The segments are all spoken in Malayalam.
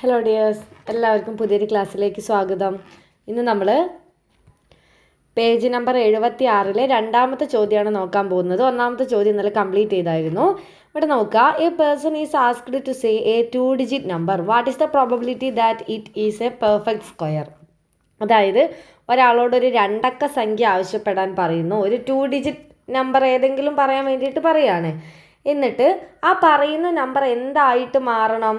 ഹലോ ഡിയേഴ്സ്, എല്ലാവർക്കും പുതിയൊരു ക്ലാസ്സിലേക്ക് സ്വാഗതം. ഇന്ന് നമ്മൾ പേജ് നമ്പർ 76 രണ്ടാമത്തെ ചോദ്യമാണ് നോക്കാൻ പോകുന്നത്. ഒന്നാമത്തെ ചോദ്യം ഇന്നലെ കംപ്ലീറ്റ് ചെയ്തായിരുന്നു. ഇവിടെ നോക്കുക, a person is asked to say a 2-digit number. What is the probability that it is a perfect square? അതായത് ഒരാളോടൊരു രണ്ടക്ക സംഖ്യ ആവശ്യപ്പെടാൻ പറയുന്നു. ഒരു 2-digit നമ്പർ ഏതെങ്കിലും പറയാൻ വേണ്ടിയിട്ട് പറയുകയാണ്. എന്നിട്ട് ആ പറയുന്ന നമ്പർ എന്തായിട്ട് മാറണം?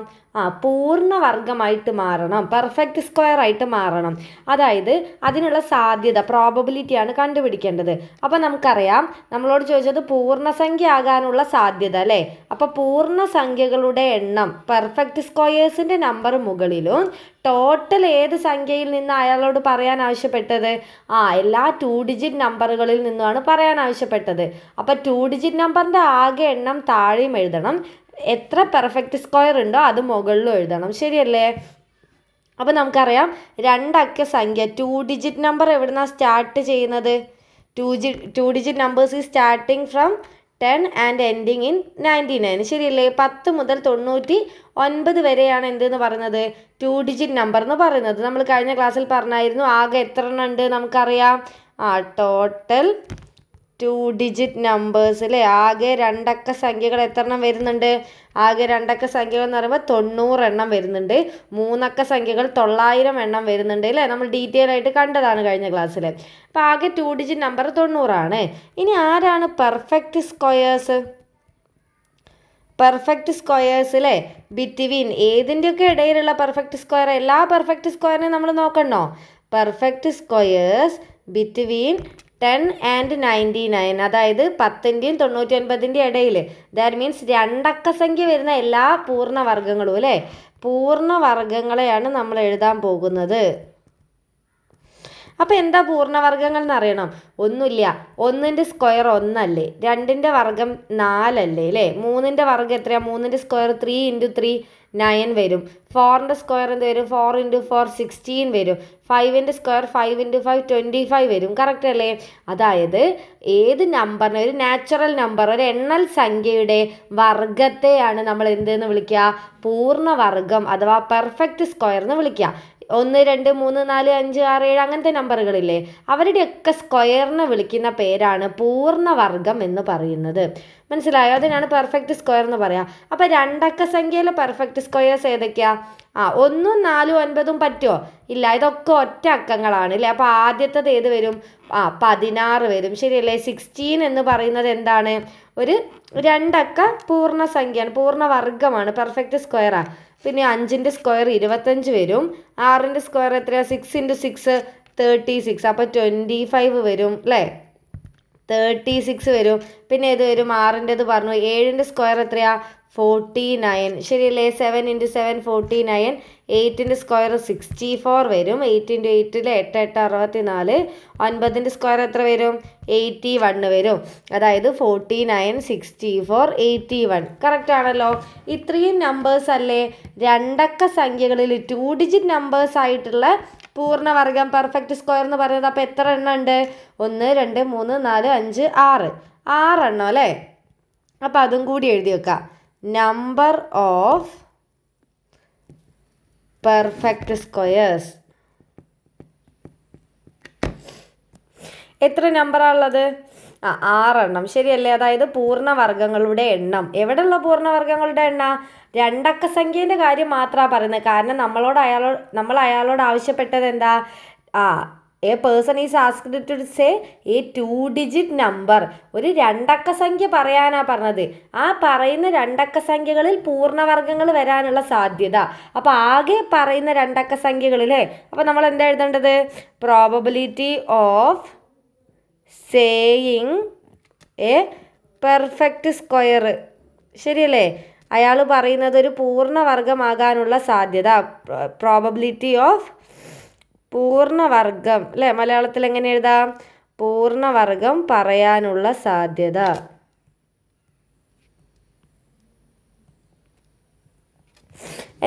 പൂർണ്ണവർഗമായിട്ട് മാറണം, പെർഫെക്റ്റ് സ്ക്വയർ ആയിട്ട് മാറണം. അതായത് അതിനുള്ള സാധ്യത, പ്രോബബിലിറ്റിയാണ് കണ്ടുപിടിക്കേണ്ടത്. അപ്പം നമുക്കറിയാം, നമ്മളോട് ചോദിച്ചത് പൂർണ്ണസംഖ്യ ആകാനുള്ള സാധ്യത അല്ലേ? അപ്പം പൂർണ്ണസംഖ്യകളുടെ എണ്ണം, പെർഫെക്റ്റ് സ്ക്വയേഴ്സിൻ്റെ നമ്പർ മുകളിലും ടോട്ടൽ ഏത് സംഖ്യയിൽ നിന്ന് അയാളോട് പറയാൻ ആവശ്യപ്പെട്ടത്? എല്ലാ 2-digit നമ്പറുകളിൽ നിന്നുമാണ് പറയാൻ ആവശ്യപ്പെട്ടത്. അപ്പം 2-digit നമ്പറിൻ്റെ ആകെ എണ്ണം താഴെയും എഴുതണം, എത്ര പെർഫെക്റ്റ് സ്ക്വയർ ഉണ്ടോ അത് മുകളിലും എഴുതണം. ശരിയല്ലേ? അപ്പം നമുക്കറിയാം, രണ്ടക്ക സംഖ്യ 2-digit നമ്പർ എവിടുന്നാണ് സ്റ്റാർട്ട് ചെയ്യുന്നത്? 2-digit നമ്പേഴ്സ് ഈ starting from 10 and ending in 99. ശരിയല്ലേ? 10 മുതൽ 99 വരെയാണ് എന്തെന്ന് പറയുന്നത്? 2-digit നമ്പർ എന്ന് പറയുന്നത്. നമ്മൾ കഴിഞ്ഞ ക്ലാസ്സിൽ പറഞ്ഞായിരുന്നു, ആകെ എത്ര എണ്ണം ഉണ്ട് നമുക്കറിയാം. ടോട്ടൽ 2-digit നമ്പേഴ്സിലെ ആകെ രണ്ടക്ക സംഖ്യകൾ എത്ര എണ്ണം വരുന്നുണ്ട്? ആകെ രണ്ടക്ക സംഖ്യകൾ എന്ന് പറയുമ്പോൾ 90 എണ്ണം വരുന്നുണ്ട്. മൂന്നക്ക സംഖ്യകൾ 900 എണ്ണം വരുന്നുണ്ട് അല്ലേ? നമ്മൾ ഡീറ്റെയിൽ ആയിട്ട് കണ്ടതാണ് കഴിഞ്ഞ ക്ലാസ്സിൽ. അപ്പോൾ ആകെ 2-digit നമ്പർ 90 ആണ്. ഇനി ആരാണ് പെർഫെക്റ്റ് സ്ക്വയേഴ്സ്? പെർഫെക്റ്റ് സ്ക്വയേഴ്സിലെ ബിറ്റ്വീൻ ഏതിൻ്റെയൊക്കെ ഇടയിലുള്ള പെർഫെക്റ്റ് സ്ക്വയർ? എല്ലാ പെർഫെക്റ്റ് സ്ക്വയറിനെ നമ്മൾ നോക്കണോ? പെർഫെക്റ്റ് സ്ക്വയേഴ്സ് ബിറ്റ്വീൻ 10 ആൻഡ് 99, അതായത് 10ൻ്റെയും 99ൻ്റെയും ഇടയിൽ. ദാറ്റ് മീൻസ് രണ്ടക്ക സംഖ്യ വരുന്ന എല്ലാ പൂർണ്ണവർഗങ്ങളും അല്ലേ? പൂർണ്ണവർഗങ്ങളെയാണ് നമ്മൾ എഴുതാൻ പോകുന്നത്. അപ്പോൾ എന്താ പൂർണ്ണവർഗങ്ങൾ എന്നറിയണം? ഒന്നുമില്ല, 1ൻ്റെ സ്ക്വയർ 1 അല്ലേ? 2ൻ്റെ വർഗം 4 അല്ലേ? 3ൻ്റെ വർഗം എത്രയാണ്? 3ൻ്റെ സ്ക്വയർ 3 × 3 9 വരും. 4ൻ്റെ സ്ക്വയർ എന്ത് വരും? 4 × 4 16 വരും. 5ൻ്റെ സ്ക്വയർ 5 × 5 25 വരും. കറക്റ്റ് അല്ലേ? അതായത് ഏത് നമ്പറിന്, ഒരു നാച്ചുറൽ നമ്പർ, ഒരു എണ്ണൽ സംഖ്യയുടെ വർഗത്തെയാണ് നമ്മൾ എന്തെന്ന് വിളിക്കുക? പൂർണ്ണവർഗം അഥവാ പെർഫെക്റ്റ് സ്ക്വയർ എന്ന് വിളിക്കുക. 1 2 3 4 5 6 7 അങ്ങനത്തെ നമ്പറുകളില്ലേ, അവരുടെയൊക്കെ സ്ക്വയറിനെ വിളിക്കുന്ന പേരാണ് പൂർണ്ണവർഗം എന്ന് പറയുന്നത്. മനസ്സിലായോ? അതിനാണ് പെർഫെക്റ്റ് സ്ക്വയർ എന്ന് പറയാം. അപ്പോൾ രണ്ടക്ക സംഖ്യയിലെ പെർഫെക്റ്റ് സ്ക്വയേഴ്സ് ഏതൊക്കെയാ? 1 4 9 പറ്റുമോ? ഇല്ല, ഇതൊക്കെ ഒറ്റ അക്കങ്ങളാണ് അല്ലേ? അപ്പോൾ ആദ്യത്തേത് ഏത് വരും? 16 വരും. ശരിയല്ലേ? 16 എന്ന് പറയുന്നത് എന്താണ്? ഒരു രണ്ടക്ക പൂർണ്ണസംഖ്യയാണ്, പൂർണ്ണവർഗമാണ്, പെർഫെക്റ്റ് സ്ക്വയറാണ്. പിന്നെ 5ൻ്റെ സ്ക്വയർ 25 വരും. 6ൻ്റെ സ്ക്വയർ എത്രയാണ്? 6 × 6 36. അപ്പോൾ 25 വരും അല്ലേ? 36 വരും. പിന്നെ ഏത് വരും? 6ൻ്റെത് പറഞ്ഞു. 7ൻ്റെ സ്ക്വയർ എത്രയാ? 49. ശരിയല്ലേ? 7 × 7 49. 8ൻ്റെ സ്ക്വയർ 64 വരും. 8 × 8 8 8 64. 9ൻ്റെ സ്ക്വയർ എത്ര വരും? 81 വരും. അതായത് 49 64 81. കറക്റ്റ് ആണല്ലോ? ഇത്രയും നമ്പേഴ്സ് അല്ലേ രണ്ടക്ക സംഖ്യകളിൽ 2-digit നമ്പേഴ്സ് ആയിട്ടുള്ള പൂർണ്ണവർഗം, പെർഫെക്റ്റ് സ്ക്വയർ എന്ന് പറയുന്നത്. അപ്പോൾ എത്ര എണ്ണം ഉണ്ട്? 1 2 3 4 5 6 എണ്ണം അല്ലേ? അപ്പോൾ അതും കൂടി എഴുതി വെക്കാം. Number of perfect squares. എത്ര നമ്പറാണ് ഉള്ളത്? 6 എണ്ണം. ശരിയല്ലേ? അതായത് പൂർണ്ണവർഗങ്ങളുടെ എണ്ണം. എവിടെയുള്ള പൂർണ്ണവർഗങ്ങളുടെ എണ്ണം? രണ്ടക്ക സംഖ്യേൻ്റെ കാര്യം മാത്രമാണ് പറയുന്നത്. കാരണം നമ്മൾ അയാളോട് ആവശ്യപ്പെട്ടത് എന്താ? A person is asked to say a 2-digit number. ഒരു രണ്ടക്ക സംഖ്യ പറയാനാ പറഞ്ഞത്. ആ പറയുന്ന രണ്ടക്ക സംഖ്യകളിൽ പൂർണ്ണവർഗങ്ങൾ വരാനുള്ള സാധ്യത. അപ്പോൾ ആകെ പറയുന്ന രണ്ടക്ക സംഖ്യകളിലെ, അപ്പോൾ നമ്മൾ എന്താ എഴുതേണ്ടത്? Probability of saying A perfect square. ശരിയല്ലേ? അയാൾ പറയുന്നത് ഒരു പൂർണ്ണവർഗമാകാനുള്ള സാധ്യത, പ്രോബബിലിറ്റി ഓഫ് പൂർണ്ണവർഗം അല്ലേ? മലയാളത്തിൽ എങ്ങനെ എഴുതാം? പൂർണ്ണവർഗം പറയാനുള്ള സാധ്യത.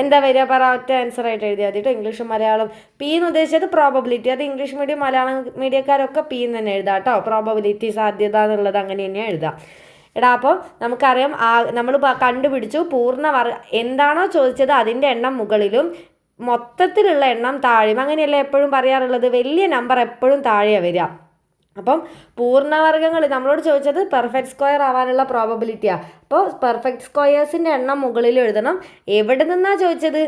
എന്താ വരിക? പറ. ഒറ്റ ആൻസർ ആയിട്ട് എഴുതിയാൽ മതി കേട്ടോ. ഇംഗ്ലീഷും മലയാളം. പി എന്ന് ഉദ്ദേശിച്ചത് പ്രോബബിലിറ്റി. അത് ഇംഗ്ലീഷ് മീഡിയം മലയാളം മീഡിയക്കാരൊക്കെ പി എന്ന് തന്നെ എഴുതാം കേട്ടോ. പ്രോബബിലിറ്റി, സാധ്യത എന്നുള്ളത് അങ്ങനെ തന്നെയാണ് എഴുതാം. എടാ അപ്പോൾ നമുക്കറിയാം നമ്മൾ കണ്ടുപിടിച്ചു എന്താണോ ചോദിച്ചത് അതിൻ്റെ എണ്ണം മുകളിലും മൊത്തത്തിലുള്ള എണ്ണം താഴെയും. അങ്ങനെയല്ല എപ്പോഴും പറയാറുള്ളത്, വലിയ നമ്പർ എപ്പോഴും താഴെയാണ് വരിക. അപ്പം പൂർണ്ണവർഗ്ഗങ്ങൾ നമ്മളോട് ചോദിച്ചത് പെർഫെക്റ്റ് സ്ക്വയർ ആവാനുള്ള പ്രോബബിലിറ്റിയാണ്. അപ്പോൾ പെർഫെക്റ്റ് സ്ക്വയേഴ്സിൻ്റെ എണ്ണം മുകളിൽ എഴുതണം. എവിടെ നിന്നാണ് ചോദിച്ചത്?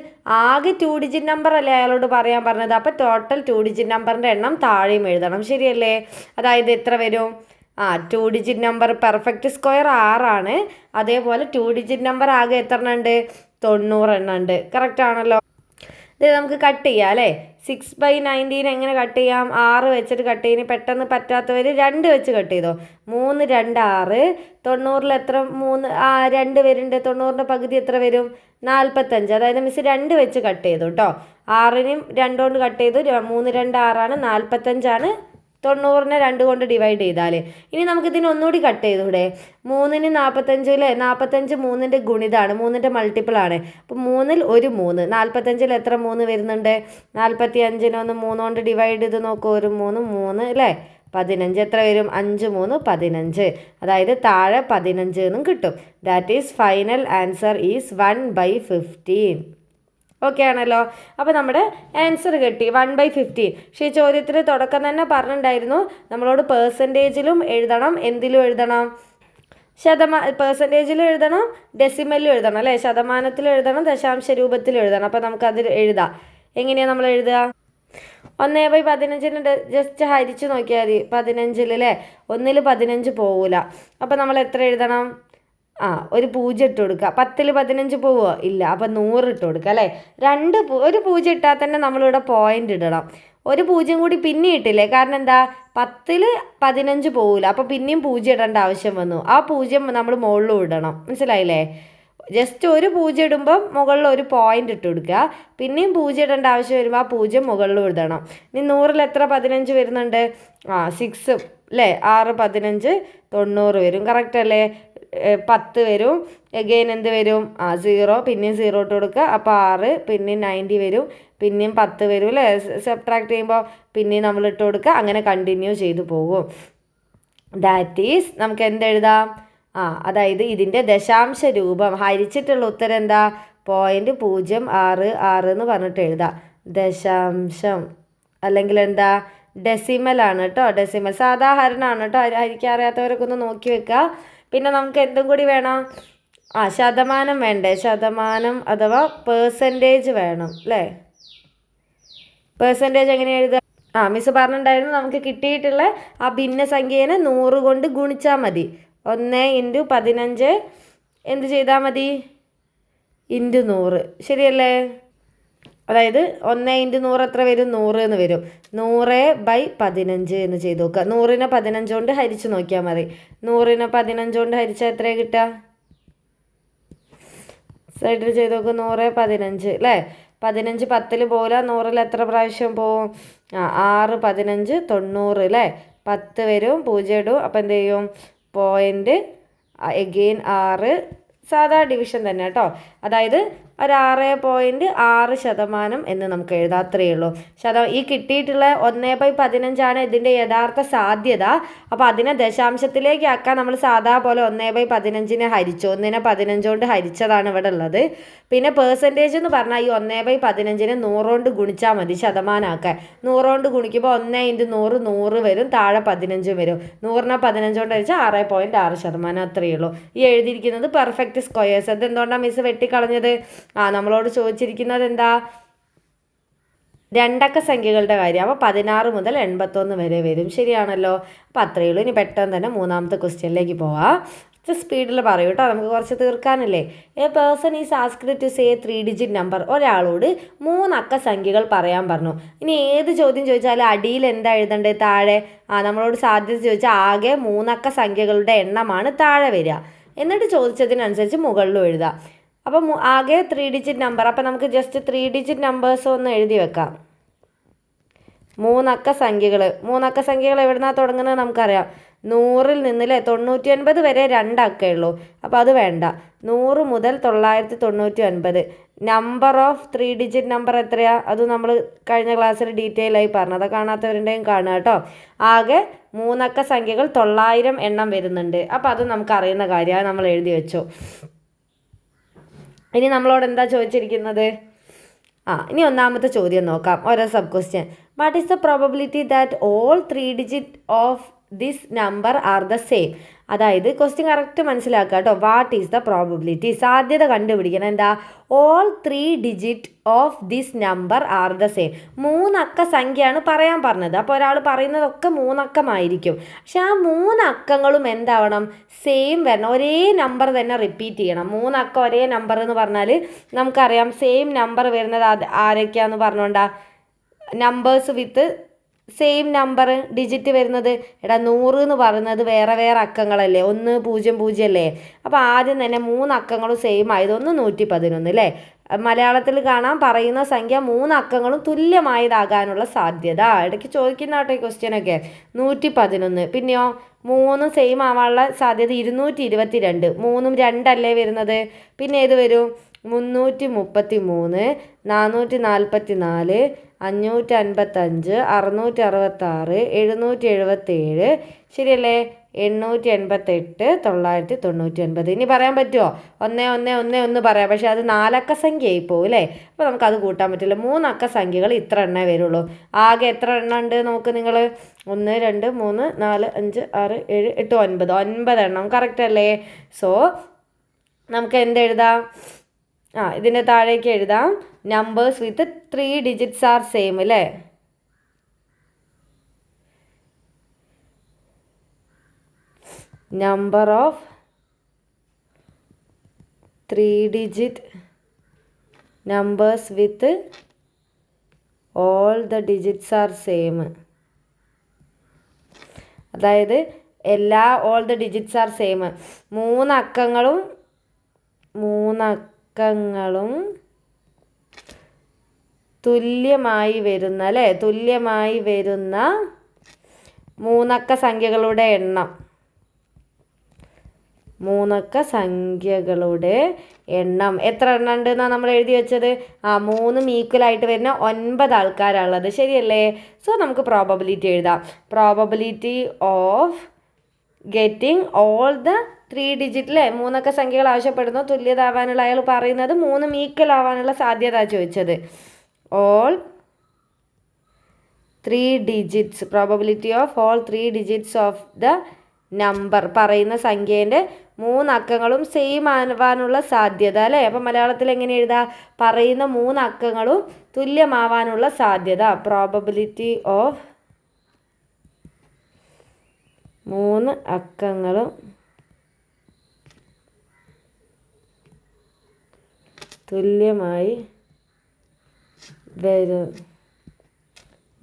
ആകെ 2 ഡിജിറ്റ് നമ്പർ അല്ലേ അയാളോട് പറയാൻ പറഞ്ഞത്. അപ്പോൾ ടോട്ടൽ 2 ഡിജിറ്റ് നമ്പറിൻ്റെ എണ്ണം താഴെയും എഴുതണം. ശരിയല്ലേ? അതായത് എത്ര വരും? 2 ഡിജിറ്റ് നമ്പർ പെർഫെക്റ്റ് സ്ക്വയർ 6 ആണ്. അതേപോലെ 2 ഡിജിറ്റ് നമ്പർ ആകെ എത്ര എണ്ണം ഉണ്ട്? 90 എണ്ണം ഉണ്ട്. കറക്റ്റ് ആണല്ലോ. ഇത് നമുക്ക് കട്ട് ചെയ്യാം അല്ലേ? 6/19 എങ്ങനെ കട്ട് ചെയ്യാം? 6 വെച്ചിട്ട് കട്ട് ചെയ്യുന്ന പെട്ടെന്ന് പറ്റാത്തവർ 2 വെച്ച് കട്ട് ചെയ്തോ. 3 2 6. 90 എത്ര 3 2 വരുന്നുണ്ട്. 90ൻ്റെ പകുതി എത്ര വരും? 45. അതായത് മിസ് 2 വെച്ച് കട്ട് ചെയ്തു കേട്ടോ. 6നും 2 കൊണ്ട് കട്ട് ചെയ്തു. 3 2 6 ആണ്. 45 90നെ 2 കൊണ്ട് ഡിവൈഡ് ചെയ്താൽ. ഇനി നമുക്കിതിന് ഒന്നുകൂടി കട്ട് ചെയ്തൂടെ? 3ന് 45 അല്ലേ? 45 3ൻ്റെ ഗുണിതാണ്, 3ൻ്റെ മൾട്ടിപ്പിളാണ്. അപ്പോൾ 3ൽ ഒരു 3. 45ൽ എത്ര 3 വരുന്നുണ്ട്? 45നെ 3 കൊണ്ട് ഡിവൈഡ് ചെയ്ത് നോക്കൂ. ഒരു 3 അല്ലേ? 15 എത്ര വരും? 5 3 15. അതായത് താഴെ 15 എന്നും കിട്ടും. That is final answer is 1/15. Okay ആണല്ലോ. അപ്പോൾ നമ്മുടെ ആൻസർ കിട്ടി 1/15. പക്ഷേ ഈ ചോദ്യത്തിൽ തുടക്കം തന്നെ പറഞ്ഞിട്ടുണ്ടായിരുന്നു നമ്മളോട് പെർസെൻറ്റേജിലും എഴുതണം, എന്തിലും എഴുതണം? പെർസെൻറ്റേജിലും എഴുതണം, ഡെസിമലിലും എഴുതണം അല്ലേ? ശതമാനത്തിൽ എഴുതണം, ദശാംശ രൂപത്തിൽ എഴുതണം. അപ്പോൾ നമുക്കതിൽ എഴുതാം. എങ്ങനെയാണ് നമ്മൾ എഴുതുക? 1/15 ജസ്റ്റ് ഹരിച്ച് നോക്കിയാൽ മതി. 15 അല്ലേ? 1ൽ 15 പോവില്ല. അപ്പോൾ നമ്മൾ എത്ര എഴുതണം? ഒരു 0 ഇട്ട് കൊടുക്കുക. 10ൽ 15 പോവുമോ? ഇല്ല. അപ്പം 100 ഇട്ട് കൊടുക്കുക അല്ലേ? ഒരു 0 ഇട്ടാൽ തന്നെ നമ്മളിവിടെ പോയിൻ്റ് ഇടണം. ഒരു 0 കൂടി പിന്നെ ഇട്ടില്ലേ? കാരണം എന്താ? 10ൽ 15 പോവില്ല. അപ്പോൾ പിന്നെയും 0 ഇടേണ്ട ആവശ്യം വന്നു. ആ 0 നമ്മൾ മുകളിലും ഇടണം. മനസ്സിലായില്ലേ? ജസ്റ്റ് ഒരു 0 ഇടുമ്പം മുകളിൽ ഒരു പോയിൻ്റ് ഇട്ട് കൊടുക്കുക. പിന്നെയും 0 ഇടേണ്ട ആവശ്യം വരുമ്പോൾ ആ 0 മുകളിലും ഇടണം. ഇനി 100ൽ എത്ര 15 വരുന്നുണ്ട്? 6 അല്ലേ? 6 15 90 വരും. കറക്റ്റ് അല്ലേ? 10 വരും. എഗെയിൻ എന്ത് വരും? 0. പിന്നെയും 0 ഇട്ട് കൊടുക്കുക. അപ്പോൾ 6. പിന്നെയും 90 വരും. പിന്നെയും 10 വരും അല്ലേ? സബ്ട്രാക്ട് ചെയ്യുമ്പോൾ പിന്നെയും നമ്മൾ ഇട്ട് കൊടുക്കുക. അങ്ങനെ കണ്ടിന്യൂ ചെയ്തു പോകും. ദാറ്റ് ഈസ് നമുക്ക് എന്തെഴുതാം? അതായത് ഇതിൻ്റെ ദശാംശ രൂപം ഹരിച്ചിട്ടുള്ള ഉത്തരം എന്താ? 0.06 എന്ന് പറഞ്ഞിട്ട് എഴുതാം. ദശാംശം അല്ലെങ്കിൽ എന്താ? ഡെസിമലാണ് കേട്ടോ. ഡെസിമൽ സാധാരണമാണ് കേട്ടോ. ഹരിക്കാറിയാത്തവരൊക്കെ ഒന്ന് നോക്കി വെക്കുക. പിന്നെ നമുക്ക് എന്തും കൂടി വേണം? ശതമാനം വേണ്ടേ? ശതമാനം അഥവാ പേഴ്സൻറ്റേജ് വേണം അല്ലേ? പേഴ്സൻറ്റേജ് എങ്ങനെ എഴുതുക? മിസ് പറഞ്ഞിട്ടുണ്ടായിരുന്നു നമുക്ക് കിട്ടിയിട്ടുള്ള ആ ഭിന്നസംഖ്യേനെ 100 കൊണ്ട് ഗുണിച്ചാൽ മതി. 1 × 15 എന്ത് ചെയ്താൽ മതി? × 100. ശരിയല്ലേ? അതായത് 1 × 100 എത്ര വരും? 100 എന്ന് വരും. 100/15 എന്ന് ചെയ്ത് നോക്കുക. 100നെ 15 കൊണ്ട് ഹരിച്ച് നോക്കിയാൽ മതി. 100നെ 15 കൊണ്ട് ഹരിച്ചാൽ എത്രയാണ് കിട്ടുക? സൈഡിൽ ചെയ്ത് നോക്കുക. 100/15 അല്ലേ? 15 10ൽ പോകില്ല. 100ൽ എത്ര പ്രാവശ്യം പോവും? 6 15 90 അല്ലേ? 10 വരും. 0 ഇടും. അപ്പോൾ എന്ത് ചെയ്യും? Point again 6. സാധാ ഡിവിഷൻ തന്നെ കേട്ടോ. അതായത് ഒരു 6.6% എന്ന് നമുക്ക് എഴുതാം. അത്രയേ ഉള്ളൂ. ഈ കിട്ടിയിട്ടുള്ള 1/15 ഇതിൻ്റെ യഥാർത്ഥ സാധ്യത. അപ്പോൾ അതിനെ ദശാംശത്തിലേക്ക് ആക്കാൻ നമ്മൾ സാധാ പോലെ 1/15 ഹരിച്ചു. 1നെ 15 കൊണ്ട് ഹരിച്ചതാണ് ഇവിടെ ഉള്ളത്. പിന്നെ പേഴ്സൻറ്റേജ് എന്ന് പറഞ്ഞാൽ ഈ 1/15 100 കൊണ്ട് ഗുണിച്ചാൽ മതി ശതമാനമാക്കാൻ. 100 കൊണ്ട് ഗുണിക്കുമ്പോൾ 1 × 100 100 വരും. താഴെ 15 വരും. 100നെ 15 കൊണ്ട് ഹരിച്ചാൽ 6.6%. അത്രയേ ഉള്ളൂ. ഈ എഴുതിയിരിക്കുന്നത് പെർഫെക്റ്റ് സ്ക്വയേഴ്സ്. അത് എന്തുകൊണ്ടാണ് മിസ് വെട്ടിക്കളഞ്ഞത്? നമ്മളോട് ചോദിച്ചിരിക്കുന്നത് എന്താ? 2 അക്ക സംഖ്യകളുടെ കാര്യം. അപ്പോൾ 16 മുതൽ 81 വരെ വരും. ശരിയാണല്ലോ? അപ്പോൾ അത്രയേ ഉള്ളൂ. ഇനി പെട്ടെന്ന് തന്നെ 3ാമത്തെ ക്വസ്റ്റ്യനിലേക്ക് പോവാം. സ്പീഡിൽ പറയൂ കേട്ടോ, നമുക്ക് കുറച്ച് തീർക്കാനല്ലേ. A person is asked to say 3 digit number. ഒരാളോട് 3 അക്ക സംഖ്യകൾ പറയാൻ പറഞ്ഞു. ഇനി ഏത് ചോദ്യം ചോദിച്ചാലും അടിയിൽ എന്താ എഴുതേണ്ടത്? താഴെ നമ്മളോട് സാധ്യത ചോദിച്ചാൽ ആകെ 3 അക്ക സംഖ്യകളുടെ എണ്ണമാണ് താഴെ വരിക. എന്നിട്ട് ചോദിച്ചതിനനുസരിച്ച് മുകളിലും എഴുതാം. അപ്പം ആകെ 3 ഡിജിറ്റ് നമ്പർ. അപ്പം നമുക്ക് ജസ്റ്റ് 3 ഡിജിറ്റ് നമ്പേഴ്സ് ഒന്ന് എഴുതി വെക്കാം. 3 അക്ക സംഖ്യകൾ. 3 അക്ക സംഖ്യകൾ എവിടുന്നാണ് തുടങ്ങുന്നത് നമുക്കറിയാം. 100ൽ നിന്നില്ലേ 99 വരെ 2 അക്കേ ഉള്ളൂ. അപ്പോൾ അത് വേണ്ട. 100 മുതൽ 999. നമ്പർ ഓഫ് 3 ഡിജിറ്റ് നമ്പർ എത്രയാണ്? അത് നമ്മൾ കഴിഞ്ഞ ക്ലാസ്സിൽ ഡീറ്റെയിൽ ആയി പറഞ്ഞു. അത് കാണാത്തവരുണ്ടെങ്കിൽ കാണുക കേട്ടോ. ആകെ മൂന്നക്ക സംഖ്യകൾ 900 എണ്ണം വരുന്നുണ്ട്. അപ്പോൾ അത് നമുക്ക് അറിയുന്ന കാര്യമാണ്, നമ്മൾ എഴുതി വെച്ചു. ഇനി നമ്മളോട് എന്താ ചോദിച്ചിരിക്കുന്നത്? ഇനി ഒന്നാമത്തെ ചോദ്യം നോക്കാം, ഓരോ sub question. What is the probability that all 3 digit of this number are the same? അതായത് ക്വസ്റ്റ്യൻ കറക്റ്റ് മനസ്സിലാക്കുക കേട്ടോ. വാട്ട് ഈസ് ദ പ്രോബബിലിറ്റി, സാധ്യത കണ്ടുപിടിക്കണം. എന്താ? All 3 digit of this number are the same. 3 അക്ക സംഖ്യയാണ് പറയാൻ പറഞ്ഞത്. അപ്പോൾ ഒരാൾ പറയുന്നതൊക്കെ 3 അക്കമായിരിക്കും. പക്ഷെ ആ 3 അക്കങ്ങളും എന്താവണം? സെയിം വരണം, ഒരേ നമ്പർ തന്നെ റിപ്പീറ്റ് ചെയ്യണം. 3 അക്ക ഒരേ നമ്പർ എന്ന് പറഞ്ഞാൽ നമുക്കറിയാം സെയിം നമ്പർ വരുന്നത് ആരൊക്കെയാന്ന് പറഞ്ഞോണ്ടാ? Numbers with same number digit വരുന്നത്. 100 എന്ന് പറയുന്നത് വേറെ വേറെ അക്കങ്ങളല്ലേ, 1 0 0 അല്ലേ. അപ്പോൾ ആദ്യം തന്നെ 3 അക്കങ്ങളും സെയിം ആയത് 111 അല്ലേ. മലയാളത്തിൽ കാണാൻ പറയുന്ന സംഖ്യ 3 അക്കങ്ങളും തുല്യമായതാകാനുള്ള സാധ്യത. ഇടയ്ക്ക് ചോദിക്കുന്ന കേട്ടോ ഈ ക്വസ്റ്റ്യനൊക്കെ. 111. പിന്നെയോ 3 സെയിം ആവാനുള്ള സാധ്യത 222. 3ഉം 2 അല്ലേ വരുന്നത്. പിന്നെ ഏത് വരും? 333, 444, 555, 666, 777, ശരിയല്ലേ? 888, 999. ഇനി പറയാൻ പറ്റുമോ? 1111 പറയാം, പക്ഷെ അത് 4 അക്ക സംഖ്യയായി പോകും അല്ലേ. അപ്പോൾ നമുക്കത് കൂട്ടാൻ പറ്റില്ല. 3 അക്ക സംഖ്യകൾ ഇത്ര എണ്ണേ വരുള്ളൂ. ആകെ എത്ര എണ്ണം ഉണ്ട് നോക്ക് നിങ്ങൾ? 1 2 3 4 5 6 7 8 9 9 എണ്ണം. കറക്റ്റ് അല്ലേ? സോ നമുക്ക് എന്തെഴുതാം? ഇതിൻ്റെ താഴേക്ക് എഴുതാം, numbers with 3 digits are same അല്ലേ. Number of 3 digit numbers with all the digits are same. അതായത് all the digits are same. 3 അക്കങ്ങളും തുല്യമായി വരുന്ന അല്ലേ, തുല്യമായി വരുന്ന 3 അക്ക സംഖ്യകളുടെ എണ്ണം. 3 അക്ക സംഖ്യകളുടെ എണ്ണം എത്ര എണ്ണം ഉണ്ടെന്നാണ് നമ്മൾ എഴുതി വെച്ചത്? 3 ഈക്വലായിട്ട് വരുന്ന 9 ആൾക്കാരുള്ളത്, ശരിയല്ലേ? സോ നമുക്ക് പ്രോബബിലിറ്റി എഴുതാം. Probability of getting all the 3 digit അല്ലേ, 3 അക്ക സംഖ്യകൾ ആവശ്യപ്പെടുന്നു. തുല്യത ആവാനുള്ള അയാൾ പറയുന്നത് 3 ഈക്വൽ ആവാനുള്ള സാധ്യത ചോദിച്ചത്. All 3 digits, probability of all 3 digits of the number, പറയുന്ന സംഖ്യേൻ്റെ 3 അക്കങ്ങളും സെയിം ആവാനുള്ള സാധ്യത അല്ലേ. അപ്പം മലയാളത്തിൽ എങ്ങനെ എഴുതാം? പറയുന്ന 3 അക്കങ്ങളും തുല്യമാവാനുള്ള സാധ്യത. പ്രോബബിലിറ്റി ഓഫ് 3 അക്കങ്ങളും തുല്യമായി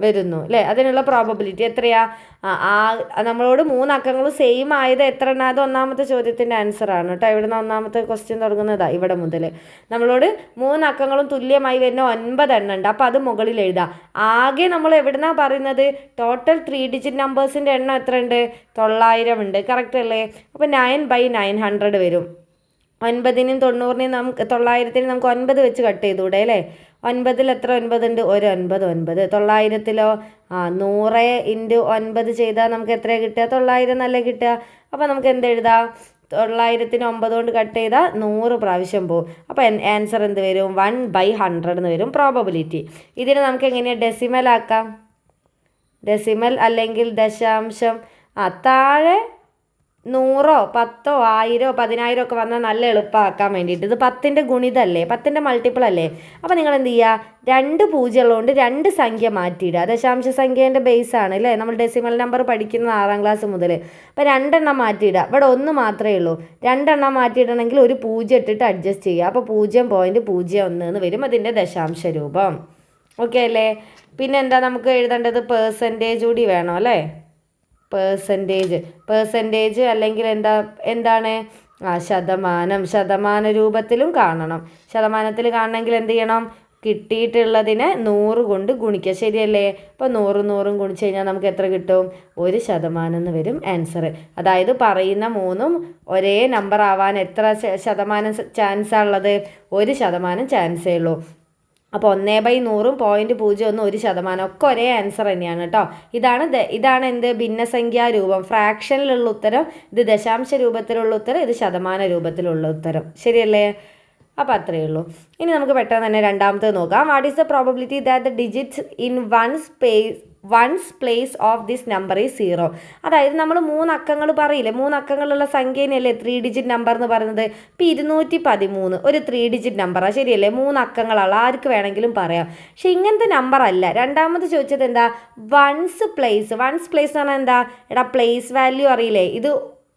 വരുന്നു അല്ലേ. അതിനുള്ള പ്രോബബിലിറ്റി എത്രയാ? നമ്മളോട് 3 അക്കങ്ങൾ സെയിം ആയത് എത്ര എണ്ണം? അത് ഒന്നാമത്തെ ചോദ്യത്തിൻ്റെ ആൻസറാണ് കേട്ടോ. ഇവിടുന്ന് ഒന്നാമത്തെ ക്വസ്റ്റ്യൻ തുടങ്ങുന്നതാ ഇവിടെ മുതൽ. നമ്മളോട് 3 അക്കങ്ങളും തുല്യമായി വരുന്ന 9 എണ്ണം ഉണ്ട്. അപ്പോൾ അത് മുകളിൽ എഴുതാം. ആകെ നമ്മൾ എവിടുന്നാണ് പറയുന്നത്? ടോട്ടൽ 3 ഡിജിറ്റ് നമ്പേഴ്സിൻ്റെ എണ്ണം എത്ര ഉണ്ട്? 900 ഉണ്ട്. കറക്റ്റ് അല്ലേ? അപ്പോൾ 9/900 വരും. 9നും 90നും നമുക്ക് 900നും നമുക്ക് 9 വെച്ച് കട്ട് ചെയ്തുകൂടെ അല്ലേ. 9ൽ എത്ര 9 ഉണ്ട്? ഒരു 9 9. 900ലോ 100 × 9 ചെയ്താൽ നമുക്ക് എത്രയാണ് കിട്ടുക? 900 എന്നല്ലേ കിട്ടുക. അപ്പോൾ നമുക്ക് എന്തെഴുതാം? 900ന് 9 കൊണ്ട് കട്ട് ചെയ്താൽ 100 പ്രാവശ്യം പോകും. അപ്പോൾ ആൻസർ എന്ത് വരും? 1/100 എന്ന് വരും പ്രോബബിലിറ്റി. ഇതിന് നമുക്ക് എങ്ങനെയാണ് ഡെസിമൽ ആക്കാം? ഡെസിമൽ അല്ലെങ്കിൽ ദശാംശം. താഴെ 100, 10, 1000, 10,000 ഒക്കെ വന്നാൽ നല്ല എളുപ്പമാക്കാൻ വേണ്ടിയിട്ട്. ഇത് 10ൻ്റെ ഗുണിതല്ലേ, 10ൻ്റെ മൾട്ടിപ്പിൾ അല്ലേ. അപ്പോൾ നിങ്ങൾ എന്ത് ചെയ്യുക? 2 0 ഉള്ളതുകൊണ്ട് 2 സംഖ്യ മാറ്റിയിടുക. ദശാംശ സംഖ്യേൻ്റെ ബേസ് ആണ് അല്ലേ, നമ്മൾ ഡെസിമൽ നമ്പർ പഠിക്കുന്നത് 6ാം ക്ലാസ് മുതൽ. അപ്പോൾ 2 എണ്ണം മാറ്റിയിടുക. ഇവിടെ 1 മാത്രമേ ഉള്ളൂ. 2 എണ്ണം മാറ്റിയിടണമെങ്കിൽ ഒരു 0 ഇട്ടിട്ട് അഡ്ജസ്റ്റ് ചെയ്യുക. അപ്പോൾ 0.01 എന്ന് വരും അതിൻ്റെ ദശാംശ രൂപം. ഓക്കെ അല്ലേ? പിന്നെ എന്താ നമുക്ക് എഴുതേണ്ടത്? പേഴ്സൻറ്റേജ് കൂടി വേണം അല്ലേ. പേഴ്സൻറ്റേജ് അല്ലെങ്കിൽ എന്താണ്? ശതമാന രൂപത്തിലും കാണണം. ശതമാനത്തിൽ കാണണമെങ്കിൽ എന്ത് ചെയ്യണം? കിട്ടിയിട്ടുള്ളതിനെ 100 കൊണ്ട് ഗുണിക്കുക, ശരിയല്ലേ? അപ്പോൾ 100 ഗുണിച്ച് കഴിഞ്ഞാൽ നമുക്ക് എത്ര കിട്ടും? 1% എന്ന് വരും ആൻസർ. അതായത് പറയുന്ന 3ഉം ഒരേ നമ്പർ ആവാൻ എത്ര ശതമാനം ചാൻസാണ് ഉള്ളത്? 1% ചാൻസേ ഉള്ളൂ. അപ്പോൾ 1/100 0.01 1% ഒക്കെ ഒരേ ആൻസർ തന്നെയാണ് കേട്ടോ. ഇതാണ് എന്ത് ഭിന്നസംഖ്യാ രൂപം, ഫ്രാക്ഷനിലുള്ള ഉത്തരം, ഇത് ദശാംശ രൂപത്തിലുള്ള ഉത്തരം, ഇത് ശതമാന രൂപത്തിലുള്ള ഉത്തരം. ശരിയല്ലേ? അപ്പോൾ അത്രയേ ഉള്ളൂ. ഇനി നമുക്ക് പെട്ടെന്ന് തന്നെ രണ്ടാമത്തെ നോക്കാം. What is the probability that the digits in once place of this number is 0? അതായത് നമ്മൾ 3 അക്കങ്ങൾ പറയില്ലേ, 3 അക്കങ്ങളുള്ള സംഖ്യേനല്ലേ 3 ഡിജിറ്റ് നമ്പർ എന്ന് പറയുന്നത്. ഇപ്പോൾ 213 ഒരു 3 ഡിജിറ്റ് നമ്പറാണ്. ശരിയല്ലേ? 3 അക്കങ്ങളുള്ള ആർക്ക് വേണമെങ്കിലും പറയാം. പക്ഷെ ഇങ്ങനത്തെ നമ്പർ അല്ല. രണ്ടാമത് ചോദിച്ചത് എന്താ? വൺസ് പ്ലേസ് എന്ന് പറഞ്ഞാൽ എന്താ? എടാ പ്ലേസ് വാല്യൂ അറിയില്ലേ? ഇത്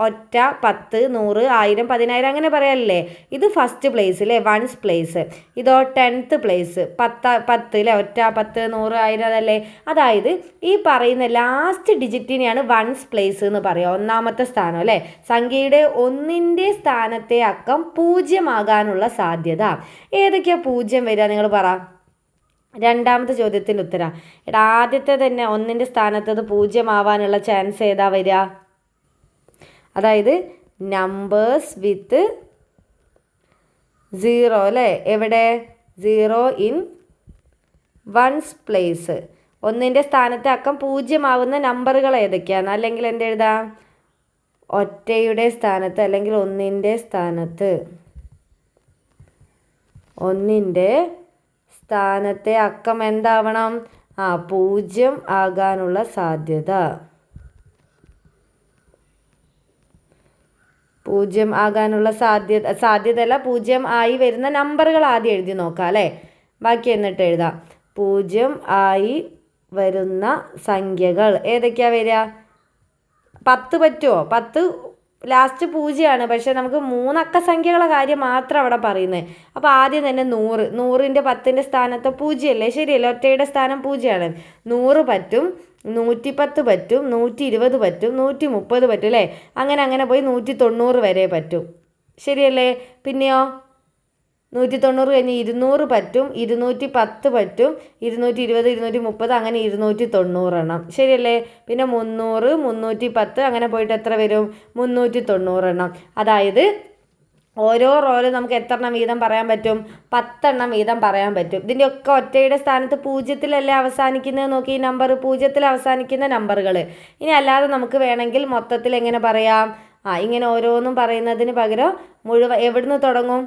ഒറ്റ, 10, 100, 1000, 10000 അങ്ങനെ പറയാനല്ലേ. ഇത് ഫസ്റ്റ് പ്ലേസ് അല്ലേ, വൺസ് പ്ലേസ്. ഇതോ 10th പ്ലേസ്, 10 അല്ലേ, ഒറ്റ, 10, 100, 1000 അതല്ലേ. അതായത് ഈ പറയുന്ന ലാസ്റ്റ് ഡിജിറ്റിനെയാണ് വൺസ് പ്ലേസ് എന്ന് പറയുക, ഒന്നാമത്തെ സ്ഥാനം അല്ലേ. സംഖ്യയുടെ 1ന്റെ സ്ഥാനത്തെ അക്കം 0 ആകാനുള്ള സാധ്യത. ഏതൊക്കെയാണ് 0 വരിക നിങ്ങൾ പറ. രണ്ടാമത്തെ ചോദ്യത്തിൻ്റെ ഉത്തരം എടാ ആദ്യത്തെ തന്നെ 1ന്റെ സ്ഥാനത്തത് 0 ആവാനുള്ള ചാൻസ് ഏതാ വരിക? അതായത് നമ്പേഴ്സ് വിത്ത് 0 അല്ലേ. എവിടെ? 0 ഇൻ വൺസ് പ്ലേസ്. 1ന്റെ സ്ഥാനത്തെ അക്കം 0 ആവുന്ന നമ്പറുകൾ ഏതൊക്കെയാണ്? അല്ലെങ്കിൽ എന്തെഴുതാം? ഒറ്റയുടെ സ്ഥാനത്ത് അല്ലെങ്കിൽ 1ന്റെ സ്ഥാനത്ത്. 1ന്റെ സ്ഥാനത്തെ അക്കം എന്താവണം? 0 ആകാനുള്ള സാധ്യത. 0 ആകാനുള്ള സാധ്യതയല്ല, 0 ആയി വരുന്ന നമ്പറുകൾ ആദ്യം എഴുതി നോക്കാം അല്ലേ. ബാക്കി എന്നിട്ട് എഴുതാം. 0 ആയി വരുന്ന സംഖ്യകൾ ഏതൊക്കെയാണ് വരിക? 10 പറ്റുമോ? 10 ലാസ്റ്റ് 0 പക്ഷേ നമുക്ക് 3 അക്ക സംഖ്യകളുടെ കാര്യം മാത്രം അവിടെ പറയുന്നത്. അപ്പോൾ ആദ്യം തന്നെ 100ൻ്റെ 10ൻ്റെ സ്ഥാനത്ത് 0 അല്ലേ. ശരിയല്ലേ? ഒറ്റയുടെ സ്ഥാനം 0 ആണ്. 100 പറ്റും, 110 പറ്റും, 120 പറ്റും, 130 പറ്റും അല്ലേ. അങ്ങനെ പോയി 190 വരെ പറ്റും. ശരിയല്ലേ? പിന്നെയോ 190 കഴിഞ്ഞ് 200 പറ്റും, 210 പറ്റും, 220, 230 അങ്ങനെ 290 എണ്ണം. ശരിയല്ലേ? പിന്നെ 300, 310 അങ്ങനെ പോയിട്ട് എത്ര വരും? 390 എണ്ണം. അതായത് ഓരോ റോയിലും നമുക്ക് എത്ര എണ്ണം വീതം പറയാൻ പറ്റും? 10 എണ്ണം വീതം പറയാൻ പറ്റും. ഇതിൻ്റെയൊക്കെ ഒറ്റയുടെ സ്ഥാനത്ത് 0-ത്തിലല്ലേ അവസാനിക്കുന്നത്. നോക്കി ഈ നമ്പർ 0-ത്തിൽ അവസാനിക്കുന്ന നമ്പറുകൾ. ഇനി അല്ലാതെ നമുക്ക് വേണമെങ്കിൽ മൊത്തത്തിൽ എങ്ങനെ പറയാം? ഇങ്ങനെ ഓരോന്നും പറയുന്നതിന് പകരം എവിടുന്ന് തുടങ്ങും?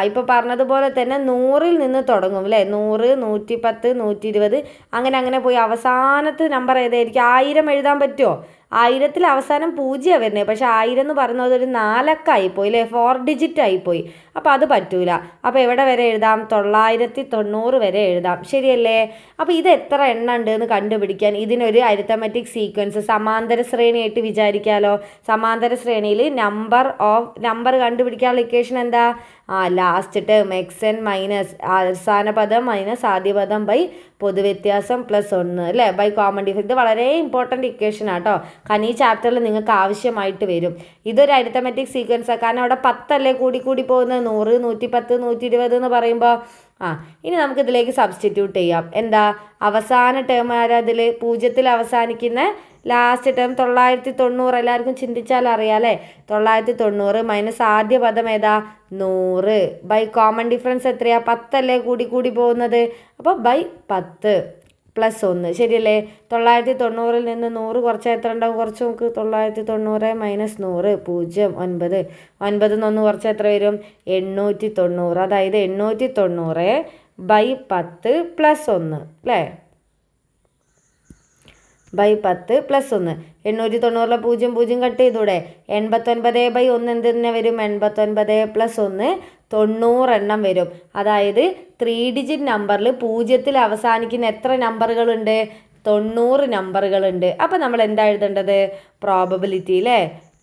ഇപ്പോൾ പറഞ്ഞതുപോലെ തന്നെ 100-ൽ നിന്ന് തുടങ്ങും അല്ലേ. 100, 110, 120 അങ്ങനെ പോയി അവസാനത്തെ നമ്പർ ഏതായിരിക്കും? 1000 എഴുതാൻ പറ്റുമോ? 1000-ൽ അവസാനം 0 വരുന്നത്. പക്ഷേ 1000 എന്ന് പറയുന്നത് ഒരു 4 അക്ക ആയിപ്പോയി അല്ലേ, 4 ഡിജിറ്റ് ആയിപ്പോയി. അപ്പോൾ അത് പറ്റൂല. അപ്പോൾ എവിടെ വരെ എഴുതാം? 990 വരെ എഴുതാം. ശരിയല്ലേ? അപ്പോൾ ഇത് എത്ര എണ്ണം ഉണ്ട് എന്ന് കണ്ടുപിടിക്കാൻ ഇതിനൊരു അരിത്തമെറ്റിക് സീക്വൻസ് സമാന്തര ശ്രേണിയായിട്ട് വിചാരിക്കാമല്ലോ. സമാന്തര ശ്രേണിയിൽ നമ്പർ കണ്ടുപിടിക്കാനുള്ള ഇക്വേഷൻ എന്താ? ലാസ്റ്റ് ടേം xn മൈനസ് അവസാന പദം മൈനസ് ആദ്യ പദം ബൈ പൊതുവ്യത്യാസം +1 അല്ലേ, ബൈ കോമൺ ഡിഫറൻസ്. ഇത് വളരെ ഇമ്പോർട്ടൻറ്റ് ഇക്വേഷൻ ആട്ടോ. കാരണം ഈ ചാപ്റ്ററിൽ നിങ്ങൾക്ക് ആവശ്യമായിട്ട് വരും. ഇതൊരു അരിത്തമെറ്റിക് സീക്വൻസാണ്. കാരണം അവിടെ 10 അല്ലേ കൂടി പോകുന്നത്. 100, 110, 120 എന്ന് പറയുമ്പോൾ ഇനി നമുക്കിതിലേക്ക് സബ്സ്റ്റിറ്റ്യൂട്ട് ചെയ്യാം. എന്താ അവസാന ടേം ആരാ? അതിൽ 0-ത്തിൽ അവസാനിക്കുന്ന ലാസ്റ്റ് ടേം 990. എല്ലാവർക്കും ചിന്തിച്ചാൽ അറിയാം അല്ലേ. 990 മൈനസ് ആദ്യ പദം ഏതാ? 100 ബൈ കോമൺ ഡിഫറൻസ് എത്രയാ? 10 അല്ലേ കൂടി പോകുന്നത്. അപ്പോൾ ബൈ 10 +1. ശരിയല്ലേ? 990-ൽ നിന്ന് 100 കുറച്ചാൽ എത്ര ഉണ്ടാവും? കുറച്ച് നോക്ക്. 990 മൈനസ് 100 0 9. 9-ൽ നിന്ന് കുറച്ചാൽ എത്ര വരും? 890. അതായത് 890 ബൈ 10 +1 അല്ലേ. ബൈ 10 +1. 890-ലെ 0 കട്ട് ചെയ്തൂടെ? 89/1 എന്ത് തന്നെ വരും? 89 + 1 90 എണ്ണം വരും. അതായത് 3 ഡിജിറ്റ് നമ്പറിൽ 0-ത്തിൽ അവസാനിക്കുന്ന എത്ര നമ്പറുകളുണ്ട്? 90 നമ്പറുകളുണ്ട്. അപ്പോൾ നമ്മൾ എന്താ എഴുതേണ്ടത്? പ്രോബബിലിറ്റി അല്ലേ.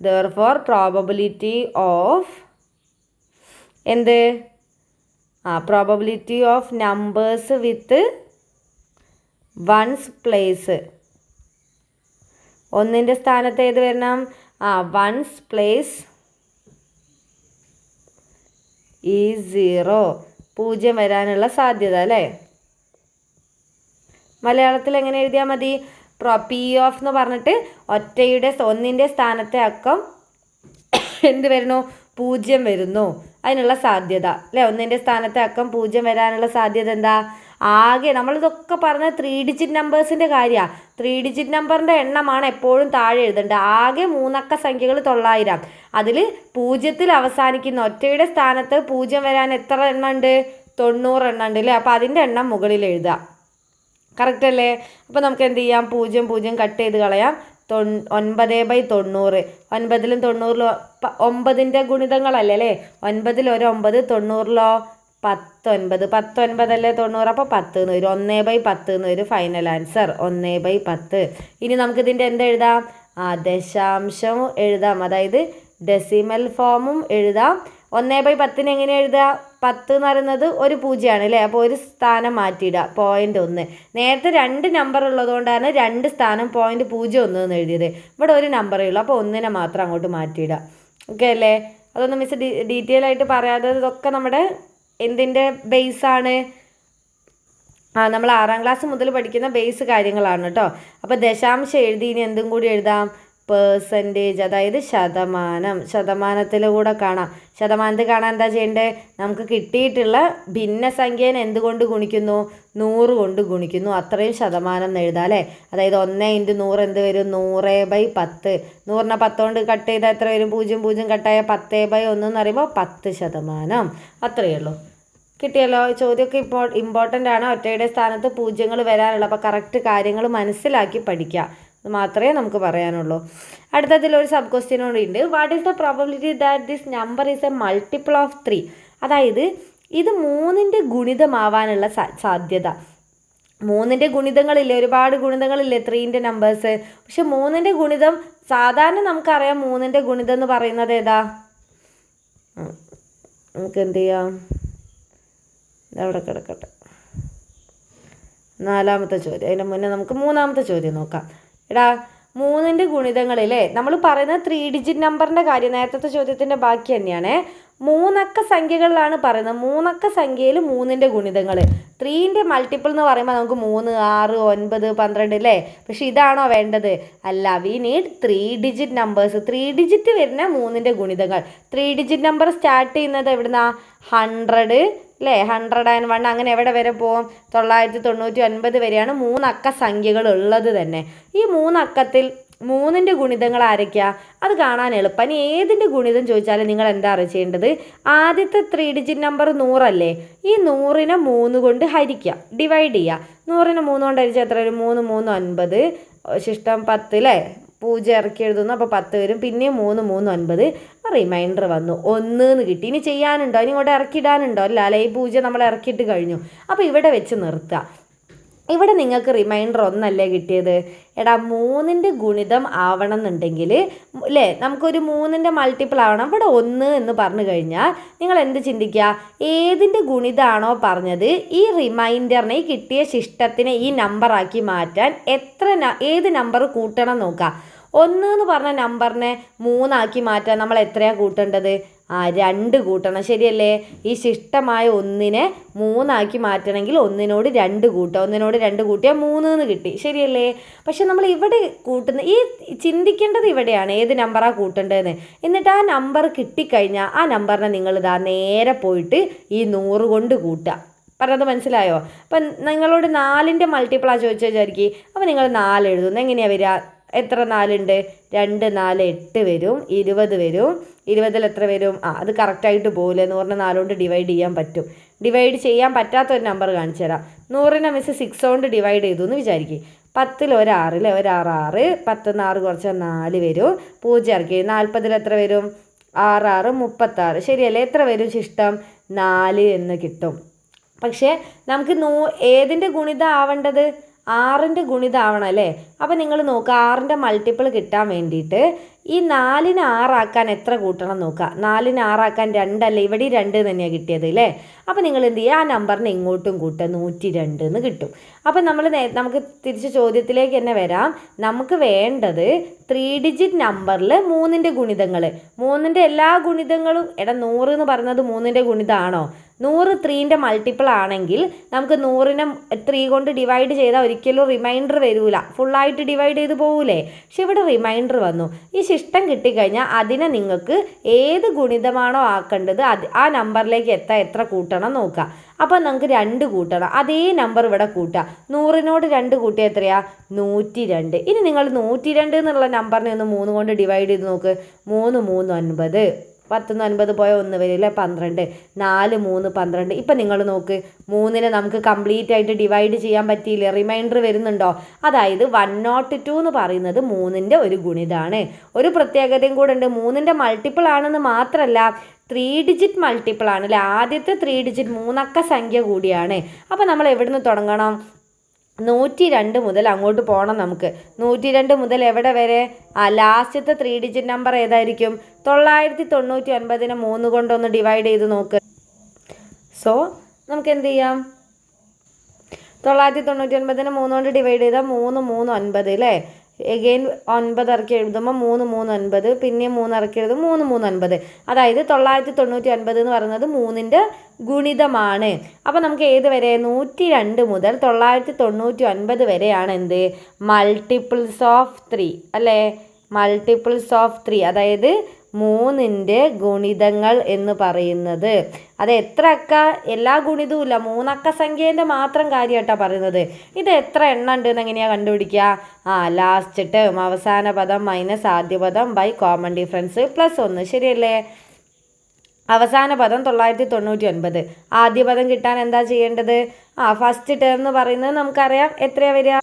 ദെയർഫോർ പ്രോബബിലിറ്റി ഓഫ് എന്ത്? Probability of numbers with ones place. 1ന്റെ സ്ഥാനത്ത് ഏത് വരണം? Once place is 0. 0 വരാനുള്ള സാധ്യത അല്ലേ. മലയാളത്തിൽ എങ്ങനെ എഴുതിയാൽ മതി? പി എന്ന് പറഞ്ഞിട്ട് 1ന്റെ സ്ഥാനത്തെ അക്കം എന്ത് വരുന്നു? 0 വരുന്നു, അതിനുള്ള സാധ്യത അല്ലേ? 1ൻ്റെ സ്ഥാനത്തെ അക്കം 0 വരാനുള്ള സാധ്യത എന്താ? ആകെ നമ്മളിതൊക്കെ പറഞ്ഞ 3 ഡിജിറ്റ് നമ്പേഴ്സിൻ്റെ കാര്യമാണ്. 3 ഡിജിറ്റ് നമ്പറിൻ്റെ എണ്ണമാണ് എപ്പോഴും താഴെ എഴുതേണ്ടത്. ആകെ 3 അക്ക സംഖ്യകൾ 900. അതിൽ 0-ൽ അവസാനിക്കുന്ന ഒറ്റയുടെ സ്ഥാനത്ത് 0 വരാൻ എത്ര എണ്ണം ഉണ്ട്? 90 എണ്ണം ഉണ്ട് അല്ലേ? അപ്പോൾ അതിൻ്റെ എണ്ണം മുകളിൽ എഴുതാം. കറക്റ്റ് അല്ലേ? അപ്പോൾ നമുക്ക് എന്ത് ചെയ്യാം? 0 0 കട്ട് ചെയ്ത് കളയാം. 9/90. 9-ലും 90-ലും 9ൻ്റെ ഗുണിതങ്ങളല്ലേ അല്ലേ? 9-ൽ ഒരു 9, 90-ലോ 19. 19 അല്ലേ 90? അപ്പോൾ 10 എന്ന് വരും. 1/10 എന്ന് വരും ഫൈനൽ ആൻസർ. 1/10. ഇനി നമുക്കിതിൻ്റെ എന്തെഴുതാം? ദശാംശം എഴുതാം, അതായത് ഡെസിമൽ ഫോമും എഴുതാം. 1/10 എങ്ങനെ എഴുതുക? 10 എന്ന് പറയുന്നത് ഒരു 0 ആണ് അല്ലേ? അപ്പോൾ ഒരു സ്ഥാനം മാറ്റിയിടുക, 0.1. നേരത്തെ 2 നമ്പർ ഉള്ളതുകൊണ്ടാണ് 2 സ്ഥാനം 0.01 എന്ന് എഴുതിയത്. ഇവിടെ ഒരു നമ്പറേ ഉള്ളൂ, അപ്പോൾ 1നെ മാത്രം അങ്ങോട്ട് മാറ്റിയിടുക. ഓക്കെ അല്ലേ? അതൊന്നും മിസ് ഡീറ്റെയിൽ ആയിട്ട് പറയാതെ ഇതൊക്കെ നമ്മുടെ എന്തിൻ്റെ ബേസാണ്? നമ്മൾ 6ാം ക്ലാസ് മുതൽ പഠിക്കുന്ന ബേസ് കാര്യങ്ങളാണ് കേട്ടോ. അപ്പോൾ ദശാംശം എഴുതി, ഇനി എന്തും കൂടി എഴുതാം? പെർസെൻറ്റേജ്, അതായത് ശതമാനം. ശതമാനത്തിലൂടെ കാണാം. ശതമാനത്തിൽ കാണാൻ എന്താ ചെയ്യേണ്ടത്? നമുക്ക് കിട്ടിയിട്ടുള്ള ഭിന്നസംഖ്യേനെ എന്തുകൊണ്ട് ഗുണിക്കുന്നു? 100 കൊണ്ട് ഗുണിക്കുന്നു. അത്രയും ശതമാനം എന്ന് എഴുതാം അല്ലേ? അതായത് 1 × 100 എന്ത് വരും? 100/10. 100നെ 10 കൊണ്ട് കട്ട് ചെയ്താൽ എത്ര വരും? 0 0 കട്ടായ 10/1 എന്ന് പറയുമ്പോൾ 10%. അത്രയേ ഉള്ളൂ. കിട്ടിയല്ലോ? ചോദ്യമൊക്കെ ഇമ്പോർട്ടൻ്റ് ആണ്. ഒറ്റയുടെ സ്ഥാനത്ത് 0കൾ വരാനുള്ള, അപ്പോൾ കറക്റ്റ് കാര്യങ്ങൾ മനസ്സിലാക്കി പഠിക്കുക. അത് മാത്രമേ നമുക്ക് പറയാനുള്ളൂ. അടുത്തതിൽ ഒരു സബ് ക്വസ്റ്റ്യൻ കൂടി ഉണ്ട്. What is the probability that this number is A multiple of 3? അതായത് ഇത് 3ൻ്റെ ഗുണിതമാവാനുള്ള സാധ്യത. 3ൻ്റെ ഗുണിതങ്ങളില്ലേ? ഒരുപാട് ഗുണിതങ്ങളില്ലേ 3ൻ്റെ നമ്പേഴ്സ്? പക്ഷെ 3ൻ്റെ ഗുണിതം സാധാരണ നമുക്കറിയാം. 3ൻ്റെ ഗുണിതം എന്ന് പറയുന്നത് ഏതാ? നമുക്ക് എന്ത് ചെയ്യാം? ഇതവിടെ കിടക്കട്ടെ. 4ാമത്തെ ചോദ്യം. അതിന് മുന്നേ നമുക്ക് 3ാമത്തെ ചോദ്യം നോക്കാം. എടാ, 3ൻ്റെ ഗുണിതങ്ങളിലെ നമ്മൾ പറയുന്നത് 3 ഡിജിറ്റ് നമ്പറിൻ്റെ കാര്യം നേരത്തെ ചോദ്യത്തിൻ്റെ ബാക്കി തന്നെയാണ്. 3 അക്ക സംഖ്യകളിലാണ് പറയുന്നത്. 3 അക്ക സംഖ്യയിൽ 3ൻ്റെ ഗുണിതങ്ങൾ. 3ൻ്റെ മൾട്ടിപ്പിൾ എന്ന് പറയുമ്പോൾ നമുക്ക് 3, 6, 9, 12 അല്ലേ? പക്ഷെ ഇതാണോ വേണ്ടത്? അല്ല. We need 3 digit numbers. 3 digit വരുന്ന 3ൻ്റെ ഗുണിതങ്ങൾ. 3 ഡിജിറ്റ് നമ്പർ സ്റ്റാർട്ട് ചെയ്യുന്നത് എവിടുന്നാ? 100 അല്ലേ? 101 അങ്ങനെ എവിടെ വരെ പോകും? 999 വരെയാണ് 3 അക്ക സംഖ്യകൾ ഉള്ളത് തന്നെ. ഈ 3 അക്കത്തിൽ 3ൻ്റെ ഗുണിതങ്ങൾ ആരൊക്കെയാണ്? അത് കാണാൻ എളുപ്പം. ഇനി ഏതിൻ്റെ ഗുണിതം ചോദിച്ചാലും നിങ്ങൾ എന്താ ചെയ്യേണ്ടത്? ആദ്യത്തെ 3 ഡിജിറ്റ് നമ്പർ 100 അല്ലേ? ഈ 100നെ 3 കൊണ്ട് ഹരിക്കുക, ഡിവൈഡ് ചെയ്യുക. 100നെ 3 കൊണ്ട് ഹരിച്ചാൽ എത്ര വരും? 3 3 9, ശിഷ്ടം 10 അല്ലേ? 0 ഇറക്കി എഴുതുന്നു, അപ്പോൾ 10 വരും. പിന്നെയും 3 3 9, റിമൈൻഡർ വന്നു 1 എന്ന് കിട്ടി. ഇനി ചെയ്യാനുണ്ടോ? ഇനി ഇങ്ങോട്ട് ഇറക്കിയിടാനുണ്ടോ? അല്ല. ഈ 0 നമ്മൾ ഇറക്കിയിട്ട് കഴിഞ്ഞു. അപ്പോൾ ഇവിടെ വെച്ച് നിർത്തുക. ഇവിടെ നിങ്ങൾക്ക് റിമൈൻഡർ 1 അല്ലേ കിട്ടിയത്? എടാ, 3ൻ്റെ ഗുണിതം ആവണം എന്നുണ്ടെങ്കിൽ അല്ലേ, നമുക്കൊരു 3ൻ്റെ മൾട്ടിപ്പിൾ ആവണം. ഇവിടെ 1 എന്ന് പറഞ്ഞു കഴിഞ്ഞാൽ നിങ്ങൾ എന്ത് ചിന്തിക്കുക? ഏതിൻ്റെ ഗുണിതമാണോ പറഞ്ഞത്, ഈ റിമൈൻഡറിനെ, ഈ കിട്ടിയ ശിഷ്ടത്തിനെ ഈ നമ്പറാക്കി മാറ്റാൻ ഏത് നമ്പർ കൂട്ടണം നോക്കുക. 1 എന്ന് പറഞ്ഞ നമ്പറിനെ 3 ആക്കി മാറ്റാൻ നമ്മൾ എത്രയാണ് കൂട്ടേണ്ടത്? 2 കൂട്ടണം. ശരിയല്ലേ? ഈ ശിഷ്ടമായ 1നെ 3 ആക്കി മാറ്റണമെങ്കിൽ 1നോട് 2 കൂട്ടുക. 1നോട് 2 കൂട്ടിയാൽ 3 എന്ന് കിട്ടി. ശരിയല്ലേ? പക്ഷെ നമ്മൾ ഇവിടെ കൂട്ടുന്ന ചിന്തിക്കേണ്ടത് ഇവിടെയാണ്, ഏത് നമ്പറാണ് കൂട്ടേണ്ടതെന്ന്. എന്നിട്ട് ആ നമ്പർ കിട്ടിക്കഴിഞ്ഞാൽ ആ നമ്പറിനെ നിങ്ങൾ നേരെ പോയിട്ട് ഈ 100 കൊണ്ട് കൂട്ടുക. പറഞ്ഞത് മനസ്സിലായോ? അപ്പം നിങ്ങളോട് 4ൻ്റെ മൾട്ടിപ്പിളാണ് ചോദിച്ചാൽ വിചാരിക്കും. അപ്പോൾ നിങ്ങൾ 4 എഴുതുന്നു. എങ്ങനെയാണ് വരിക? എത്ര 4 ഉണ്ട്? 2 4 8 വരും. 20 വരും. 20-ൽ എത്ര വരും? അത് കറക്റ്റായിട്ട് പോകില്ല. 100നെ 4 കൊണ്ട് ഡിവൈഡ് ചെയ്യാൻ പറ്റും. ഡിവൈഡ് ചെയ്യാൻ പറ്റാത്തൊരു നമ്പർ കാണിച്ചു തരാം. 100നെ മിസ് 6 കൊണ്ട് ഡിവൈഡ് ചെയ്തു എന്ന് വിചാരിക്കും. 10-ൽ ഒരു 6 അല്ലേ? ഒരു 6 6. 10 6 കുറച്ച് 4 വരും. 0 ഇറക്കി. 40-ൽ എത്ര വരും? 6 6 36. ശരിയല്ലേ? എത്ര വരും ശിഷ്ടം? 4 എന്ന് കിട്ടും. പക്ഷേ നമുക്ക് ഏതിൻ്റെ ഗുണിതം ആവേണ്ടത്? 6ൻ്റെ ഗുണിതം ആവണം അല്ലേ? അപ്പോൾ നിങ്ങൾ നോക്കുക, 6ൻ്റെ മൾട്ടിപ്പിൾ കിട്ടാൻ വേണ്ടിയിട്ട് ഈ 4നെ 6 ആക്കാൻ എത്ര കൂട്ടണം നോക്കുക. 4നെ 6 ആക്കാൻ 2 അല്ലേ? ഇവിടെ 2 തന്നെയാണ് കിട്ടിയത് അല്ലേ? അപ്പോൾ നിങ്ങൾ എന്ത് ചെയ്യുക? ആ നമ്പറിനെ ഇങ്ങോട്ടും കൂട്ടുക, 102 എന്ന് കിട്ടും. അപ്പോൾ നമുക്ക് തിരിച്ച് ചോദ്യത്തിലേക്ക് തന്നെ വരാം. നമുക്ക് വേണ്ടത് 3 ഡിജിറ്റ് നമ്പറിൽ 3ൻ്റെ ഗുണിതങ്ങൾ. 3ൻ്റെ എല്ലാ ഗുണിതങ്ങളും 100 എന്ന് പറയുന്നത് 3ൻ്റെ ഗുണിതമാണോ? 100 3ൻ്റെ മൾട്ടിപ്പിൾ ആണെങ്കിൽ നമുക്ക് 100നെ 3 കൊണ്ട് ഡിവൈഡ് ചെയ്താൽ ഒരിക്കലും റിമൈൻഡർ വരില്ല, ഫുള്ളായിട്ട് ഡിവൈഡ് ചെയ്ത് പോകൂലേ. പക്ഷെ ഇവിടെ റിമൈൻഡർ വന്നു. ഈ ശിഷ്ടം കിട്ടിക്കഴിഞ്ഞാൽ അതിനെ നിങ്ങൾക്ക് ഏത് ഗുണിതമാണോ ആക്കേണ്ടത് ആ നമ്പറിലേക്ക് എത്ര കൂട്ടണം നോക്കുക. അപ്പോൾ നമുക്ക് 2 കൂട്ടണം. അതേ നമ്പർ ഇവിടെ കൂട്ടുക. 100നോട് 2 കൂട്ടിയ എത്രയാ? 102. ഇനി നിങ്ങൾ 102 എന്നുള്ള നമ്പറിനെ ഒന്ന് 3 കൊണ്ട് ഡിവൈഡ് ചെയ്ത് നോക്ക്. 3 3 9, 10 9 പോയ 1 വരില്ലേ 12, 4 3 12. ഇപ്പം നിങ്ങൾ നോക്ക്, 3നെ നമുക്ക് കംപ്ലീറ്റ് ആയിട്ട് ഡിവൈഡ് ചെയ്യാൻ പറ്റിയില്ലേ, റിമൈൻഡർ വരുന്നുണ്ടോ? അതായത് 102 എന്ന് പറയുന്നത് 3ൻ്റെ ഒരു ഗുണിതാണ്. ഒരു പ്രത്യേകതയും കൂടെ ഉണ്ട്, 3ൻ്റെ മൾട്ടിപ്പിൾ ആണെന്ന് മാത്രമല്ല 3 ഡിജിറ്റ് മൾട്ടിപ്പിൾ ആണ് അല്ലേ. ആദ്യത്തെ 3 ഡിജിറ്റ് 3 അക്ക സംഖ്യ കൂടിയാണ്. അപ്പോൾ നമ്മൾ എവിടെ നിന്ന് തുടങ്ങണം? 102 മുതൽ അങ്ങോട്ട് പോകണം നമുക്ക്. 102 മുതൽ എവിടെ വരെ? ലാസ്റ്റത്തെ 3 ഡിജിറ്റ് നമ്പർ ഏതായിരിക്കും? 999നെ 3 കൊണ്ടൊന്ന് ഡിവൈഡ് ചെയ്ത് നോക്ക്. സോ നമുക്ക് എന്ത് ചെയ്യാം? 999നെ 3 കൊണ്ട് ഡിവൈഡ് ചെയ്താൽ 3 3 9 അല്ലേ. എഗെയിൻ 9 ഇറക്കി എഴുതുമ്പോൾ 3 3 9, പിന്നെയും 3 ഇറക്കി എഴുതുമ്പോൾ 3 3 9. അതായത് 999 എന്ന് പറയുന്നത് 3ൻ്റെ ഗുണിതമാണ്. അപ്പോൾ നമുക്ക് ഏത് വരെ? 102 മുതൽ 999 വരെയാണ് എന്ത്? മൾട്ടിപ്പിൾസ് ഓഫ് 3 അല്ലേ. മൾട്ടിപ്പിൾസ് ഓഫ് 3 അതായത് 3ൻ്റെ ഗുണിതങ്ങൾ എന്ന് പറയുന്നത്. അത് എത്ര അക്ക? എല്ലാ ഗുണിതവും ഇല്ല, 3 അക്ക സംഖ്യേൻ്റെ മാത്രം കാര്യമായിട്ടാണ് പറയുന്നത്. ഇത് എത്ര എണ്ണം ഉണ്ട് എന്ന് എങ്ങനെയാണ് കണ്ടുപിടിക്കുക? ലാസ്റ്റ് ടേം അവസാന പദം മൈനസ് ആദ്യ പദം ബൈ കോമൺ ഡിഫറൻസ് പ്ലസ് 1. ശരിയല്ലേ? അവസാന പദം 999. ആദ്യ പദം കിട്ടാൻ എന്താ ചെയ്യേണ്ടത്? ഫസ്റ്റ് ടേം എന്ന് പറയുന്നത് നമുക്കറിയാം എത്രയാണ് വരിക?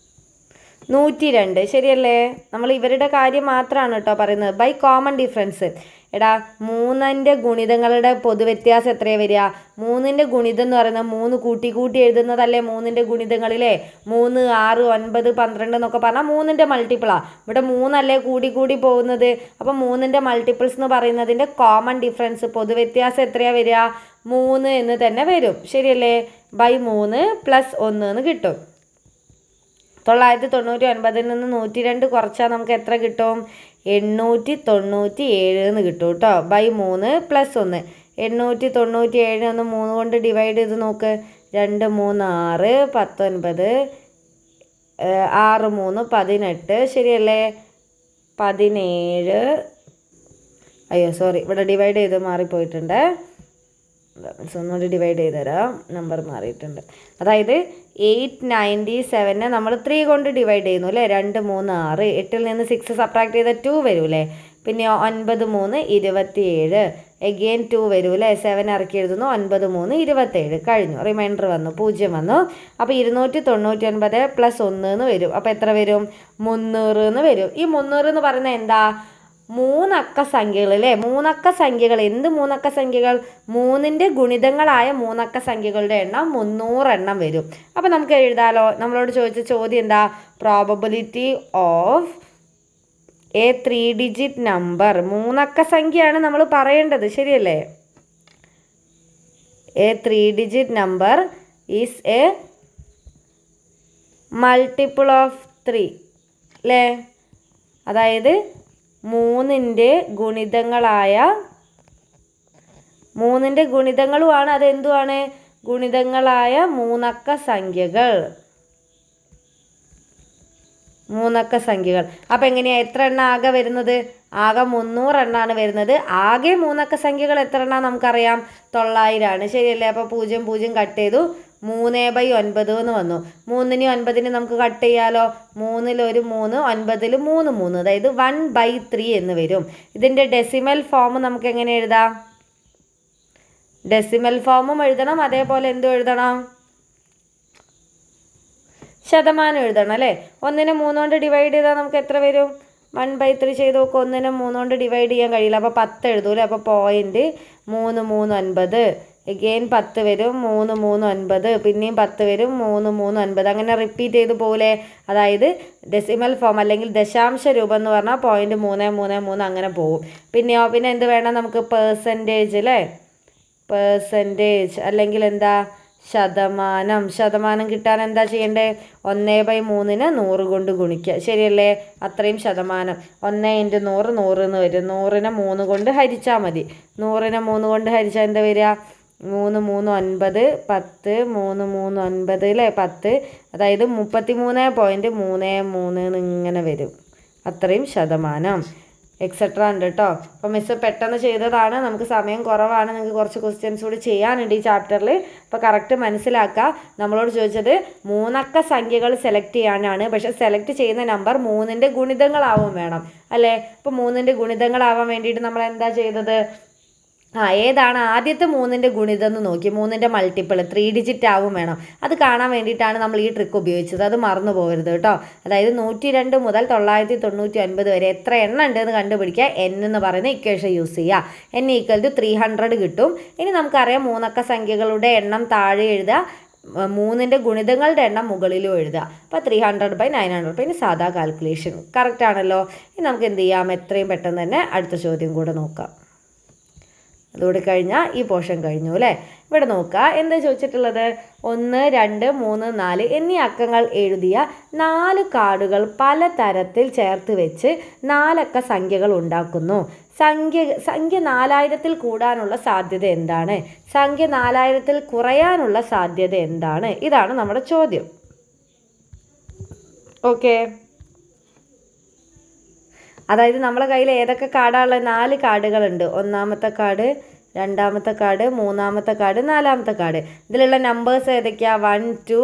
102. ശരിയല്ലേ? നമ്മൾ ഇവരുടെ കാര്യം മാത്രമാണ് കേട്ടോ പറയുന്നത്. By common difference. എടാ 3ൻ്റെ ഗുണിതങ്ങളുടെ പൊതുവ്യത്യാസം എത്രയാണ് വരിക? 3ൻ്റെ ഗുണിതം എന്ന് പറയുന്നത് 3 കൂട്ടി കൂട്ടി എഴുതുന്നതല്ലേ 3ൻ്റെ ഗുണിതങ്ങളിലെ. 3 6 9 12 എന്നൊക്കെ പറഞ്ഞാൽ 3ൻ്റെ മൾട്ടിപ്പിളാണ്. ഇവിടെ 3 അല്ലേ കൂടി കൂടി പോകുന്നത്. അപ്പം 3ൻ്റെ മൾട്ടിപ്പിൾസ് എന്ന് പറയുന്നതിൻ്റെ കോമൺ ഡിഫറൻസ് പൊതുവ്യത്യാസം എത്രയാണ് വരിക? 3 എന്ന് തന്നെ വരും. ശരിയല്ലേ? ബൈ 3 പ്ലസ് 1 എന്ന് കിട്ടും. 999 നിന്ന് 102 കുറച്ചാൽ നമുക്ക് എത്ര കിട്ടും? 897 എന്ന് കിട്ടും കേട്ടോ. By 3 plus 1. 897 ഒന്ന് 3 കൊണ്ട് ഡിവൈഡ് ചെയ്ത് നോക്ക്. 2 3 6 19, 6 3 18. ശരിയല്ലേ? 17. അയ്യോ സോറി, ഇവിടെ ഡിവൈഡ് ചെയ്ത് മാറിപ്പോയിട്ടുണ്ട്. ഒന്നുകൂടി ഡിവൈഡ് ചെയ്ത് തരാം, നമ്പർ മാറിയിട്ടുണ്ട്. അതായത് 897നെ നമ്മൾ 3 കൊണ്ട് ഡിവൈഡ് ചെയ്യുന്നു അല്ലേ. 2 3 6, 8ൽ നിന്ന് 6 സബ്ട്രാക്ട് ചെയ്താൽ 2 വരൂല്ലേ. പിന്നെ 9 3 27, എഗെയിൻ 2 വരൂല്ലേ. 7 ഇറക്കി എഴുതുന്നു. 9 3 27 കഴിഞ്ഞു. റിമൈൻഡർ വന്നു, 0 വന്നു. അപ്പോൾ 299 പ്ലസ് 1 എന്ന് വരും. അപ്പോൾ എത്ര വരും? 300 എന്ന് വരും. ഈ 300 എന്ന് പറയുന്നത് എന്താ? 3 അക്ക സംഖ്യകൾ അല്ലേ. 3 അക്ക സംഖ്യകൾ. എന്ത് 3 അക്ക സംഖ്യകൾ? 3ൻ്റെ ഗുണിതങ്ങളായ 3 അക്ക സംഖ്യകളുടെ എണ്ണം 300 എണ്ണം വരും. അപ്പോൾ നമുക്ക് എഴുതാലോ. നമ്മളോട് ചോദിച്ച ചോദ്യം എന്താ? Probability of A 3 digit number. 3 അക്ക സംഖ്യയാണ് നമ്മൾ പറയേണ്ടത്. ശരിയല്ലേ? A 3 digit number is A multiple of 3 അല്ലേ. അതായത് 3ൻ്റെ ഗുണിതങ്ങളായ 3ൻ്റെ ഗുണിതങ്ങളുമാണ്. അതെന്തുവാണ്? ഗുണിതങ്ങളായ 3 അക്ക സംഖ്യകൾ. 3 അക്ക സംഖ്യകൾ. അപ്പം എങ്ങനെയാണ്? എത്ര എണ്ണം ആകെ വരുന്നത്? ആകെ 300 എണ്ണമാണ് വരുന്നത്. ആകെ 3 അക്ക സംഖ്യകൾ എത്ര എണ്ണം നമുക്കറിയാം? 900 ആണ്. ശരിയല്ലേ? അപ്പോൾ 0 0 കട്ട് ചെയ്തു. 3/9 എന്ന് വന്നു. 3നെയും 9നെയും നമുക്ക് കട്ട് ചെയ്യാലോ. 3ൽ 1 3, 9ൽ 3 3, അതായത് 1/3 എന്ന് വരും. ഇതിൻ്റെ ഡെസിമൽ ഫോം നമുക്ക് എങ്ങനെ എഴുതാം? ഡെസിമൽ ഫോമും എഴുതണം, അതേപോലെ എന്തും എഴുതണം? ശതമാനം എഴുതണം അല്ലേ. 1നെ 3 കൊണ്ട് ഡിവൈഡ് ചെയ്താൽ നമുക്ക് എത്ര വരും? 1/3 ചെയ്ത് നോക്കുക. 1നെ 3 കൊണ്ട് ഡിവൈഡ് ചെയ്യാൻ കഴിയില്ല. അപ്പോൾ 10 എഴുതൂല്ലേ. അപ്പോൾ 0.3 3 9, എഗെയിൻ 10 വരും. 3 3 9, പിന്നെയും 10 വരും. 3 3 9. അങ്ങനെ റിപ്പീറ്റ് ചെയ്ത് പോലെ. അതായത് ഡെസിമൽ ഫോം അല്ലെങ്കിൽ ദശാംശ രൂപം എന്ന് പറഞ്ഞാൽ 0.333 അങ്ങനെ പോകും. പിന്നെ എന്ത് വേണം നമുക്ക്? പെർസെൻറ്റേജ് അല്ലേ. പെർസെൻറ്റേജ് അല്ലെങ്കിൽ എന്താ? ശതമാനം. ശതമാനം കിട്ടാൻ എന്താ ചെയ്യേണ്ടത്? 1/3നെ 100 കൊണ്ട് ഗുണിക്കുക. ശരിയല്ലേ? അത്രയും ശതമാനം. 1 × 100 100 എന്ന് വരും. 100നെ 3 കൊണ്ട് ഹരിച്ചാൽ മതി. 100നെ 3 കൊണ്ട് ഹരിച്ചാൽ എന്താ വരിക? 3 3 9 10 3 3 9 അല്ലേ 10, അതായത് 33.33 എന്നിങ്ങനെ വരും. അത്രയും ശതമാനം എക്സെട്ര ഉണ്ട് കേട്ടോ. അപ്പോൾ മിസ്സ് പെട്ടെന്ന് ചെയ്തതാണ്, നമുക്ക് സമയം കുറവാണ്, നിങ്ങൾക്ക് കുറച്ച് ക്വസ്റ്റ്യൻസ് കൂടി ചെയ്യാനുണ്ട് ഈ ചാപ്റ്ററിൽ. അപ്പോൾ കറക്റ്റ് മനസ്സിലാക്കുക. നമ്മളോട് ചോദിച്ചത് 3 അക്ക സംഖ്യകൾ സെലക്ട് ചെയ്യാനാണ്, പക്ഷേ സെലക്ട് ചെയ്യുന്ന നമ്പർ 3ൻ്റെ ഗുണിതങ്ങളാവും വേണം അല്ലേ. അപ്പോൾ 3ൻ്റെ ഗുണിതങ്ങളാവാൻ വേണ്ടിയിട്ട് നമ്മൾ എന്താ ചെയ്തത്? ഏതാണ് ആദ്യത്തെ 3ൻ്റെ ഗുണിതം എന്ന് നോക്കി, 3ൻ്റെ മൾട്ടിപ്പിൾ 3 ഡിജിറ്റ് ആവും വേണം. അത് കാണാൻ വേണ്ടിയിട്ടാണ് നമ്മൾ ഈ ട്രിക്ക് ഉപയോഗിച്ചത്, അത് മറന്നു പോകരുത് കേട്ടോ. അതായത് 102 മുതൽ 999 വരെ എത്ര എണ്ണം ഉണ്ടെന്ന് കണ്ടുപിടിക്കുക, n എന്ന് പറയുന്ന ഇക്വേഷൻ യൂസ് ചെയ്യുക. n = 300 കിട്ടും. ഇനി നമുക്കറിയാം 3 അക്ക സംഖ്യകളുടെ എണ്ണം താഴെ എഴുതുക, 3ൻ്റെ ഗുണിതങ്ങളുടെ എണ്ണം മുകളിലും എഴുതുക. അപ്പോൾ 300/900. ഇനി സാധാ കാൽക്കുലേഷൻ കറക്റ്റ് ആണല്ലോ. ഇനി നമുക്ക് എന്ത് ചെയ്യാം, എത്രയും പെട്ടെന്ന് തന്നെ അടുത്ത ചോദ്യം കൂടെ നോക്കാം. അതുകൂടി കഴിഞ്ഞാൽ ഈ പോർഷൻ കഴിഞ്ഞു അല്ലേ. ഇവിടെ നോക്കുക, എന്താ ചോദിച്ചിട്ടുള്ളത്? 1 2 3 4 എന്നീ അക്കങ്ങൾ എഴുതിയ 4 കാർഡുകൾ പല തരത്തിൽ ചേർത്ത് വെച്ച് 4 അക്ക സംഖ്യകൾ ഉണ്ടാക്കുന്നു. സംഖ്യ 4000-ൽ കൂടാനുള്ള സാധ്യത എന്താണ്? സംഖ്യ 4000-ൽ കുറയാനുള്ള സാധ്യത എന്താണ്? ഇതാണ് നമ്മുടെ ചോദ്യം. ഓക്കെ, അതായത് നമ്മളെ കയ്യിൽ ഏതൊക്കെ കാർഡാണുള്ളത്? 4 കാർഡുകളുണ്ട്. ഒന്നാമത്തെ കാർഡ്, രണ്ടാമത്തെ കാർഡ്, മൂന്നാമത്തെ കാർഡ്, നാലാമത്തെ കാർഡ്. ഇതിലുള്ള നമ്പേഴ്സ് ഏതൊക്കെയാണ്? 1 2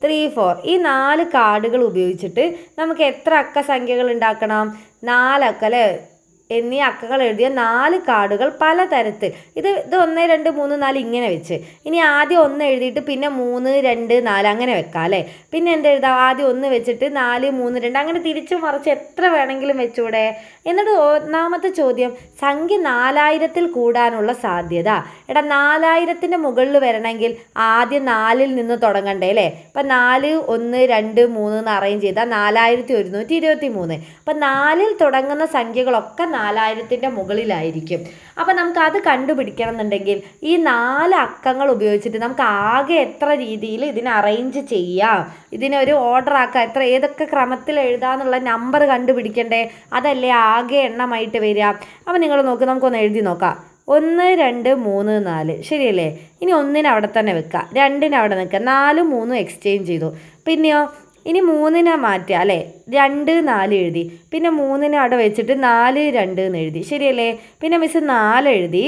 3 4. ഈ 4 കാർഡുകൾ ഉപയോഗിച്ചിട്ട് നമുക്ക് എത്ര അക്ക സംഖ്യകൾ ഉണ്ടാക്കണം? 4 അക്ക അല്ലേ. എന്നീ അക്കങ്ങൾ എഴുതിയ 4 കാർഡുകൾ പലതരത്തിൽ. ഇത് 1 2 3 4 ഇങ്ങനെ വെച്ച്, ഇനി ആദ്യം 1 എഴുതിയിട്ട് പിന്നെ 3 2 4 അങ്ങനെ വെക്കാം അല്ലേ. പിന്നെ എന്ത് എഴുതാം? ആദ്യം 1 വെച്ചിട്ട് 4 3 2 അങ്ങനെ തിരിച്ചു മറിച്ച് എത്ര വേണമെങ്കിലും വെച്ചൂടെ. എന്നിട്ട് ഒന്നാമത്തെ ചോദ്യം, സംഖ്യ 4000-ൽ കൂടാനുള്ള സാധ്യത. എടാ 4000-ൻ്റെ മുകളിൽ വരണമെങ്കിൽ ആദ്യം 4-ൽ നിന്ന് തുടങ്ങണ്ടേ അല്ലേ. അപ്പം 4 1 2 3 എന്ന് അറേഞ്ച് ചെയ്താൽ 4123. അപ്പം 4-ൽ തുടങ്ങുന്ന സംഖ്യകളൊക്കെ 4000-ൻ്റെ മുകളിലായിരിക്കും. അപ്പം നമുക്ക് അത് കണ്ടുപിടിക്കണം എന്നുണ്ടെങ്കിൽ ഈ 4 അക്കങ്ങൾ ഉപയോഗിച്ചിട്ട് നമുക്ക് ആകെ എത്ര രീതിയിൽ ഇതിനെ അറേഞ്ച് ചെയ്യാം, ഇതിനെ ഒരു ഓർഡർ ആക്കാം, ഏതൊക്കെ ക്രമത്തിൽ എഴുതാന്നുള്ള നമ്പർ കണ്ടുപിടിക്കണ്ടേ. അതല്ലേ ആകെ എണ്ണമായിട്ട് വരിക. അപ്പം നിങ്ങൾ നോക്ക്, നമുക്കൊന്ന് എഴുതി നോക്കാം. 1 2 3 4 ശരിയല്ലേ. ഇനി 1-നെ അവിടെ തന്നെ വെക്കുക, 2-നെ അവിടെ നിൽക്കുക, 4 3 എക്സ്ചേഞ്ച് ചെയ്തു. പിന്നെയോ ഇനി 3-നെ മാറ്റുക അല്ലേ. 2 4 എഴുതി, പിന്നെ 3-നെ അവിടെ വെച്ചിട്ട് 4 2 എന്ന് എഴുതി ശരിയല്ലേ. പിന്നെ മിസ് 4 എഴുതി,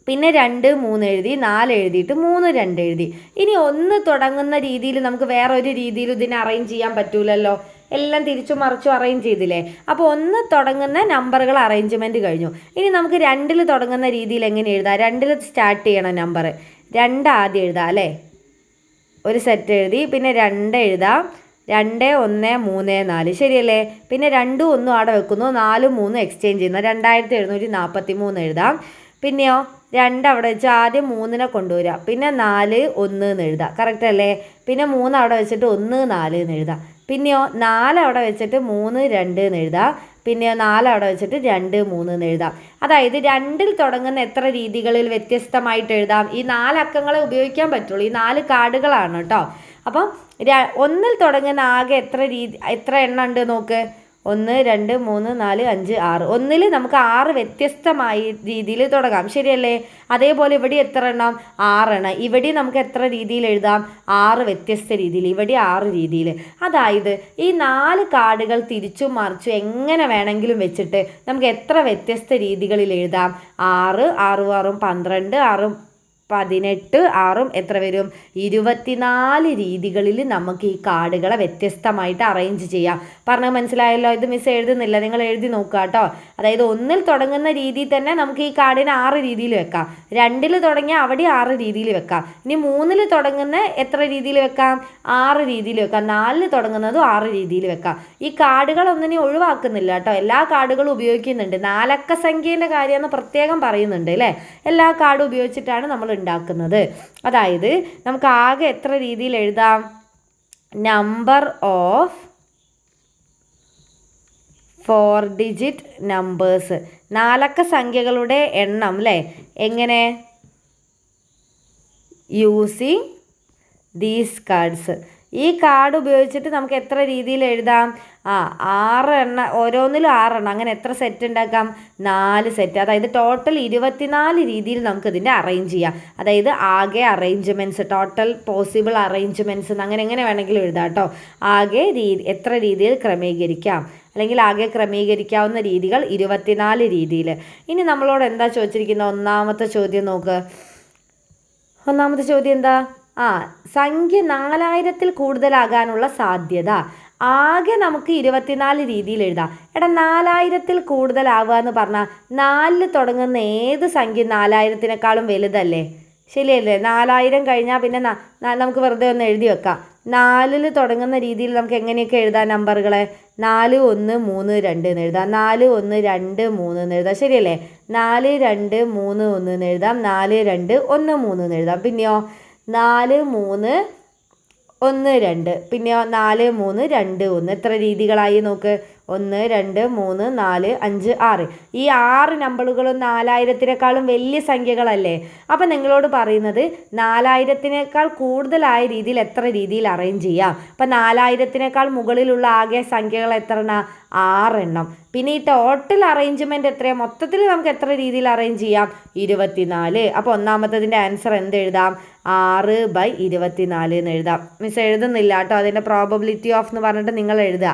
പിന്നെ 2 3 എഴുതി, 4 എഴുതിയിട്ട് 3 2 എഴുതി. ഇനി 1 തുടങ്ങുന്ന രീതിയിൽ നമുക്ക് വേറെ ഒരു രീതിയിൽ ഇതിനെ അറേഞ്ച് ചെയ്യാൻ പറ്റൂലല്ലോ. എല്ലാം തിരിച്ചു മറിച്ചു അറേഞ്ച് ചെയ്തില്ലേ. അപ്പോൾ 1 തുടങ്ങുന്ന നമ്പറുകൾ അറേഞ്ച്മെൻറ്റ് കഴിഞ്ഞു. ഇനി നമുക്ക് 2-ൽ തുടങ്ങുന്ന രീതിയിൽ എങ്ങനെ എഴുതാം? 2-ൽ സ്റ്റാർട്ട് ചെയ്യണം നമ്പർ. 2 ആദ്യം എഴുതാം അല്ലേ. ഒരു സെറ്റ് എഴുതി, പിന്നെ 2 എഴുതാം, 2 1 3 4 ശരിയല്ലേ. പിന്നെ 2 1 അവിടെ വെക്കുന്നു, 4 3 എക്സ്ചേഞ്ച് ചെയ്യുന്നു, 2743 എഴുതാം. പിന്നെയോ 2 അവിടെ വെച്ച് ആദ്യം 3-നെ കൊണ്ടുവരിക, പിന്നെ 4 1 എന്ന് എഴുതാം കറക്റ്റ് അല്ലേ. പിന്നെ 3 അവിടെ വെച്ചിട്ട് 1 4 എന്ന് എഴുതാം. പിന്നെയോ 4 അവിടെ വെച്ചിട്ട് 3 2 എന്ന് എഴുതാം. പിന്നെ 4 അവിടെ വെച്ചിട്ട് 2 3 എന്ന് എഴുതാം. അതായത് 2-ൽ തുടങ്ങുന്ന എത്ര രീതികളിൽ വ്യത്യസ്തമായിട്ട് എഴുതാം? ഈ 4 അക്കങ്ങളെ ഉപയോഗിക്കാൻ പറ്റുള്ളൂ, ഈ 4 കാർഡുകളാണ് കേട്ടോ. അപ്പം 1-ൽ തുടങ്ങുന്ന ആകെ എത്ര എണ്ണം ഉണ്ട് നോക്ക്. 1 2 3 4 5 6. 1-ൽ നമുക്ക് 6 വ്യത്യസ്തമായ രീതിയിൽ തുടങ്ങാം ശരിയല്ലേ. അതേപോലെ ഇവിടെ എത്ര എണ്ണം? 6 എണ്ണം. ഇവിടെ നമുക്ക് എത്ര രീതിയിൽ എഴുതാം? 6 വ്യത്യസ്ത രീതിയിൽ, ഇവിടെ 6 രീതിയിൽ. അതായത് ഈ 4 കാർഡുകൾ തിരിച്ചും മറിച്ചും എങ്ങനെ വേണമെങ്കിലും വെച്ചിട്ട് നമുക്ക് എത്ര വ്യത്യസ്ത രീതികളിൽ എഴുതാം? 6 6 6 12 6 18 6 എത്ര വരും? 24 രീതികളിൽ നമുക്ക് ഈ കാർഡുകളെ വ്യത്യസ്തമായിട്ട് അറേഞ്ച് ചെയ്യാം. പറഞ്ഞാൽ മനസ്സിലായല്ലോ. ഇത് മിസ് എഴുതുന്നില്ല, നിങ്ങൾ എഴുതി നോക്കുക കേട്ടോ. അതായത് 1-ൽ തുടങ്ങുന്ന രീതിയിൽ തന്നെ നമുക്ക് ഈ കാർഡിനെ 6 രീതിയിൽ വെക്കാം. 2-ൽ തുടങ്ങിയാൽ അവിടെ 6 രീതിയിൽ വെക്കാം. ഇനി 3-ൽ തുടങ്ങുന്ന എത്ര രീതിയിൽ വെക്കാം? 6 രീതിയിൽ വെക്കാം. 4-ൽ തുടങ്ങുന്നതും 6 രീതിയിൽ വെക്കാം. ഈ കാർഡുകളൊന്നിനെ ഒഴിവാക്കുന്നില്ല കേട്ടോ, എല്ലാ കാർഡുകളും ഉപയോഗിക്കുന്നുണ്ട്. 4 അക്ക സംഖ്യേൻ്റെ കാര്യമെന്ന് പ്രത്യേകം പറയുന്നുണ്ട് അല്ലേ. എല്ലാ കാർഡും ഉപയോഗിച്ചിട്ടാണ് നമ്മൾ ഉണ്ടാക്കുന്നത്. അതായത് നമുക്ക് ആകെ എത്ര രീതിയിൽ എഴുതാം? നമ്പർ ഓഫ് 4 ഡിജിറ്റ് നമ്പേഴ്സ്, 4 അക്ക സംഖ്യകളുടെ എണ്ണം അല്ലേ. എങ്ങനെ? Using these cards. ഈ കാർഡ് ഉപയോഗിച്ചിട്ട് നമുക്ക് എത്ര രീതിയിൽ എഴുതാം? 6 എണ്ണം, ഓരോന്നിലും 6 എണ്ണം, അങ്ങനെ എത്ര സെറ്റ് ഉണ്ടാക്കാം? 4 സെറ്റ്. അതായത് ടോട്ടൽ 24 രീതിയിൽ നമുക്കിതിൻ്റെ അറേഞ്ച് ചെയ്യാം. അതായത് ആകെ അറേഞ്ച്മെൻറ്റ്സ്, ടോട്ടൽ പോസിബിൾ അറേഞ്ച്മെൻറ്റ്സ് അങ്ങനെ എങ്ങനെ വേണമെങ്കിലും എഴുതാം കേട്ടോ. ആകെ എത്ര രീതിയിൽ ക്രമീകരിക്കാം, അല്ലെങ്കിൽ ആകെ ക്രമീകരിക്കാവുന്ന രീതികൾ 24 രീതിയിൽ. ഇനി നമ്മളോട് എന്താ ചോദിച്ചിരിക്കുന്നത്? ഒന്നാമത്തെ ചോദ്യം നോക്ക്. ഒന്നാമത്തെ ചോദ്യം എന്താ? സംഖ്യ 4000-ൽ കൂടുതലാകാനുള്ള സാധ്യത. ആകെ നമുക്ക് 24 രീതിയിൽ എഴുതാം. 4000-ൽ കൂടുതലാവുക എന്ന് പറഞ്ഞാൽ 4 തുടങ്ങുന്ന ഏത് സംഖ്യ 4000-നെക്കാളും വലുതല്ലേ? ശരിയല്ലേ? 4000 കഴിഞ്ഞാൽ പിന്നെ നമുക്ക് വെറുതെ ഒന്ന് എഴുതി വെക്കാം. 4-ൽ തുടങ്ങുന്ന രീതിയിൽ നമുക്ക് എങ്ങനെയൊക്കെ എഴുതാം നമ്പറുകളെ? 4 1 3 2 എന്ന് എഴുതാം, 4 1 2 3 എന്ന് എഴുതാം. ശരിയല്ലേ? 4 2 3 1 എന്ന് എഴുതാം, 4 2 1 3 എന്ന് എഴുതാം. പിന്നെയോ 4 3 1 2, പിന്നെയോ 4 3 2 1. എത്ര രീതികളായി നോക്ക്? 1 2 3 4 5 6. ഈ 6 നമ്പറുകളും 4000-നെക്കാളും വലിയ സംഖ്യകളല്ലേ? അപ്പം നിങ്ങളോട് പറയുന്നത് 4000-നേക്കാൾ കൂടുതലായ രീതിയിൽ എത്ര രീതിയിൽ അറേഞ്ച് ചെയ്യാം. അപ്പം 4000-നേക്കാൾ മുകളിലുള്ള ആകെ സംഖ്യകൾ എത്ര എണ്ണം? 6 എണ്ണം. പിന്നെ ഈ ടോട്ടൽ അറേഞ്ച്മെൻറ്റ് എത്രയാണ്? മൊത്തത്തിൽ നമുക്ക് എത്ര രീതിയിൽ അറേഞ്ച് ചെയ്യാം? 24. അപ്പോൾ ഒന്നാമത്തതിൻ്റെ ആൻസർ എന്തെഴുതാം? 6/24 എന്ന് എഴുതാം. മിസ് എഴുതുന്നില്ല കേട്ടോ, അതിൻ്റെ പ്രോബബിലിറ്റി ഓഫ് എന്ന് പറഞ്ഞിട്ട് നിങ്ങൾ എഴുതുക.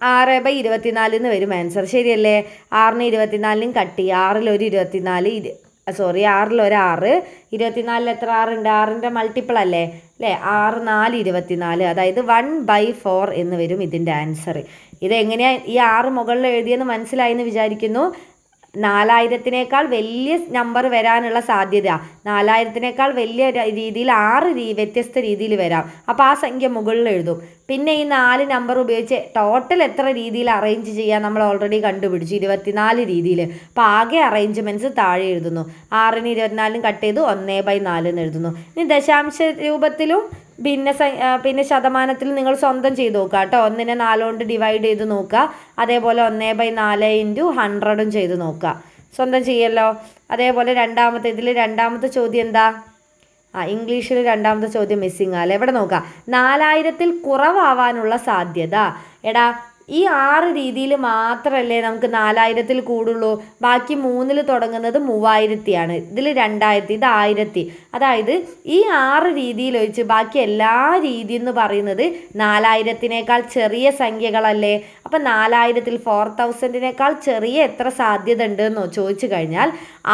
6/24 എന്ന് വരും ആൻസർ. ശരിയല്ലേ? 6ന് 24നും കട്ട് ചെയ്യുക. 6ൽ ഒരു 24, 6ൽ ഒരു 6, 24ൽ എത്ര 6 ഉണ്ട്? 6ൻ്റെ മൾട്ടിപ്പിൾ അല്ലേ? 6 4 24. അതായത് 1/4 എന്ന് വരും ഇതിൻ്റെ ആൻസർ. ഇതെങ്ങനെയാണ് ഈ 6 മുകളിൽ എഴുതിയെന്ന് മനസ്സിലായെന്ന് വിചാരിക്കുന്നു. 4000-നേക്കാൾ വലിയ നമ്പർ വരാനുള്ള സാധ്യത, 4000-നേക്കാൾ വലിയ രീതിയിൽ 6 വ്യത്യസ്ത രീതിയിൽ വരാം. അപ്പോൾ ആ സംഖ്യ മുകളിൽ എഴുതും. പിന്നെ ഈ 4 നമ്പർ ഉപയോഗിച്ച് ടോട്ടൽ എത്ര രീതിയിൽ അറേഞ്ച് ചെയ്യാൻ നമ്മൾ ഓൾറെഡി കണ്ടുപിടിച്ചു, 24 രീതിയിൽ. അപ്പോൾ ആകെ അറേഞ്ച്മെൻറ്റ്സ് താഴെ എഴുതുന്നു. 6ന് 24നും കട്ട് ചെയ്ത് 1/4 എന്ന് എഴുതുന്നു. ഇനി ദശാംശ രൂപത്തിലും പിന്നെ ശതമാനത്തിൽ നിങ്ങൾ സ്വന്തം ചെയ്ത് നോക്കുക കേട്ടോ. 1നെ 4 കൊണ്ട് ഡിവൈഡ് ചെയ്ത് നോക്കുക. അതേപോലെ 1/4 × 100 ചെയ്ത് നോക്കുക. സ്വന്തം ചെയ്യല്ലോ. അതേപോലെ രണ്ടാമത്തെ ചോദ്യം എന്താ? ഇംഗ്ലീഷിൽ രണ്ടാമത്തെ ചോദ്യം മിസ്സിങ് അല്ലേ? എവിടെ നോക്കാം? 4000-ൽ കുറവാവാനുള്ള സാധ്യത. ഈ 6 രീതിയിൽ മാത്രമല്ലേ നമുക്ക് 4000-ൽ കൂടുള്ളൂ. ബാക്കി 3-ൽ തുടങ്ങുന്നത് 3000-ആണ്, ഇതിൽ 2000, ഇത് 1000. അതായത് ഈ 6 രീതിയിൽ ഒഴിച്ച് ബാക്കി എല്ലാ രീതി എന്ന് പറയുന്നത് 4000-നേക്കാൾ ചെറിയ സംഖ്യകളല്ലേ? അപ്പം 4000-ൽ 4000-നേക്കാൾ ചെറിയ എത്ര സാധ്യത ഉണ്ട് എന്നോ ചോദിച്ചു കഴിഞ്ഞാൽ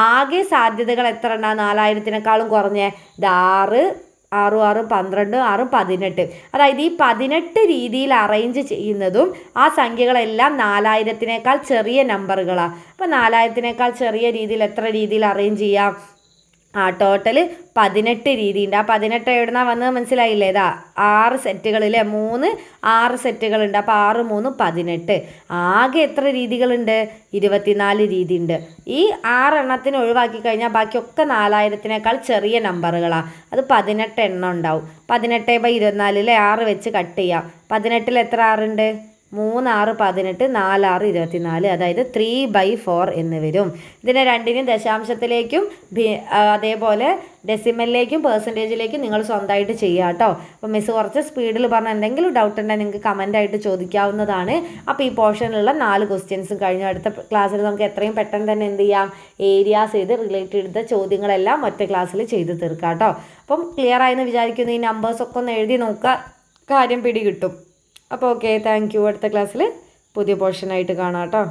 ആകെ സാധ്യതകൾ എത്ര എണ്ണ? 4000-നെക്കാളും കുറഞ്ഞ് 6 6 6 12 6 18. അതായത് ഈ 18 രീതിയിൽ അറേഞ്ച് ചെയ്യുന്നതും ആ സംഖ്യകളെല്ലാം 4000-നേക്കാൾ ചെറിയ നമ്പറുകളാണ്. അപ്പോൾ 4000-നേക്കാൾ ചെറിയ രീതിയിൽ എത്ര രീതിയിൽ അറേഞ്ച് ചെയ്യാം? ടോട്ടൽ 18 രീതിയുണ്ട്. ആ 18 എവിടുന്നാ വന്നത് മനസ്സിലായില്ലേ? 6 സെറ്റുകളിൽ 6 സെറ്റുകളുണ്ട്. അപ്പോൾ 6 3 18. ആകെ എത്ര രീതികളുണ്ട്? 24 രീതിയുണ്ട്. ഈ 6 എണ്ണത്തിന് ഒഴിവാക്കി കഴിഞ്ഞാൽ ബാക്കിയൊക്കെ 4000-നേക്കാൾ ചെറിയ നമ്പറുകളാണ്. അത് 18 എണ്ണം ഉണ്ടാവും. 18/24 6 വെച്ച് കട്ട് ചെയ്യാം. 18-ൽ എത്ര 6 ഉണ്ട്? 3 6 18, 4 6 24. അതായത് 3/4 എന്ന് വരും. ഇതിനെ രണ്ടിനും ദശാംശത്തിലേക്കും അതേപോലെ ഡെസിമലിലേക്കും പെർസെൻറ്റേജിലേക്കും നിങ്ങൾ സ്വന്തമായിട്ട് ചെയ്യുക കേട്ടോ. അപ്പോൾ മിസ് കുറച്ച് സ്പീഡിൽ പറഞ്ഞ എന്തെങ്കിലും ഡൗട്ട് ഉണ്ടെങ്കിൽ നിങ്ങൾക്ക് കമൻ്റായിട്ട് ചോദിക്കാവുന്നതാണ്. അപ്പോൾ ഈ പോർഷനിലുള്ള 4 ക്വസ്റ്റ്യൻസും കഴിഞ്ഞു. അടുത്ത ക്ലാസ്സിൽ നമുക്ക് എത്രയും പെട്ടെന്ന് തന്നെ എന്ത് ചെയ്യാം? ഏരിയാസ് ചെയ്ത് റിലേറ്റഡ് ചോദ്യങ്ങളെല്ലാം ഒറ്റ ക്ലാസ്സിൽ ചെയ്ത് തീർക്കാം കേട്ടോ. അപ്പം ക്ലിയർ ആയെന്ന് വിചാരിക്കുന്നു. ഈ നമ്പേഴ്സൊക്കെ ഒന്ന് എഴുതി നോക്കുക, കാര്യം പിടി കിട്ടും. അപ്പോൾ ഓക്കെ, താങ്ക് യു. അടുത്ത ക്ലാസ്സിൽ പുതിയ പോർഷനായിട്ട് കാണാം കേട്ടോ.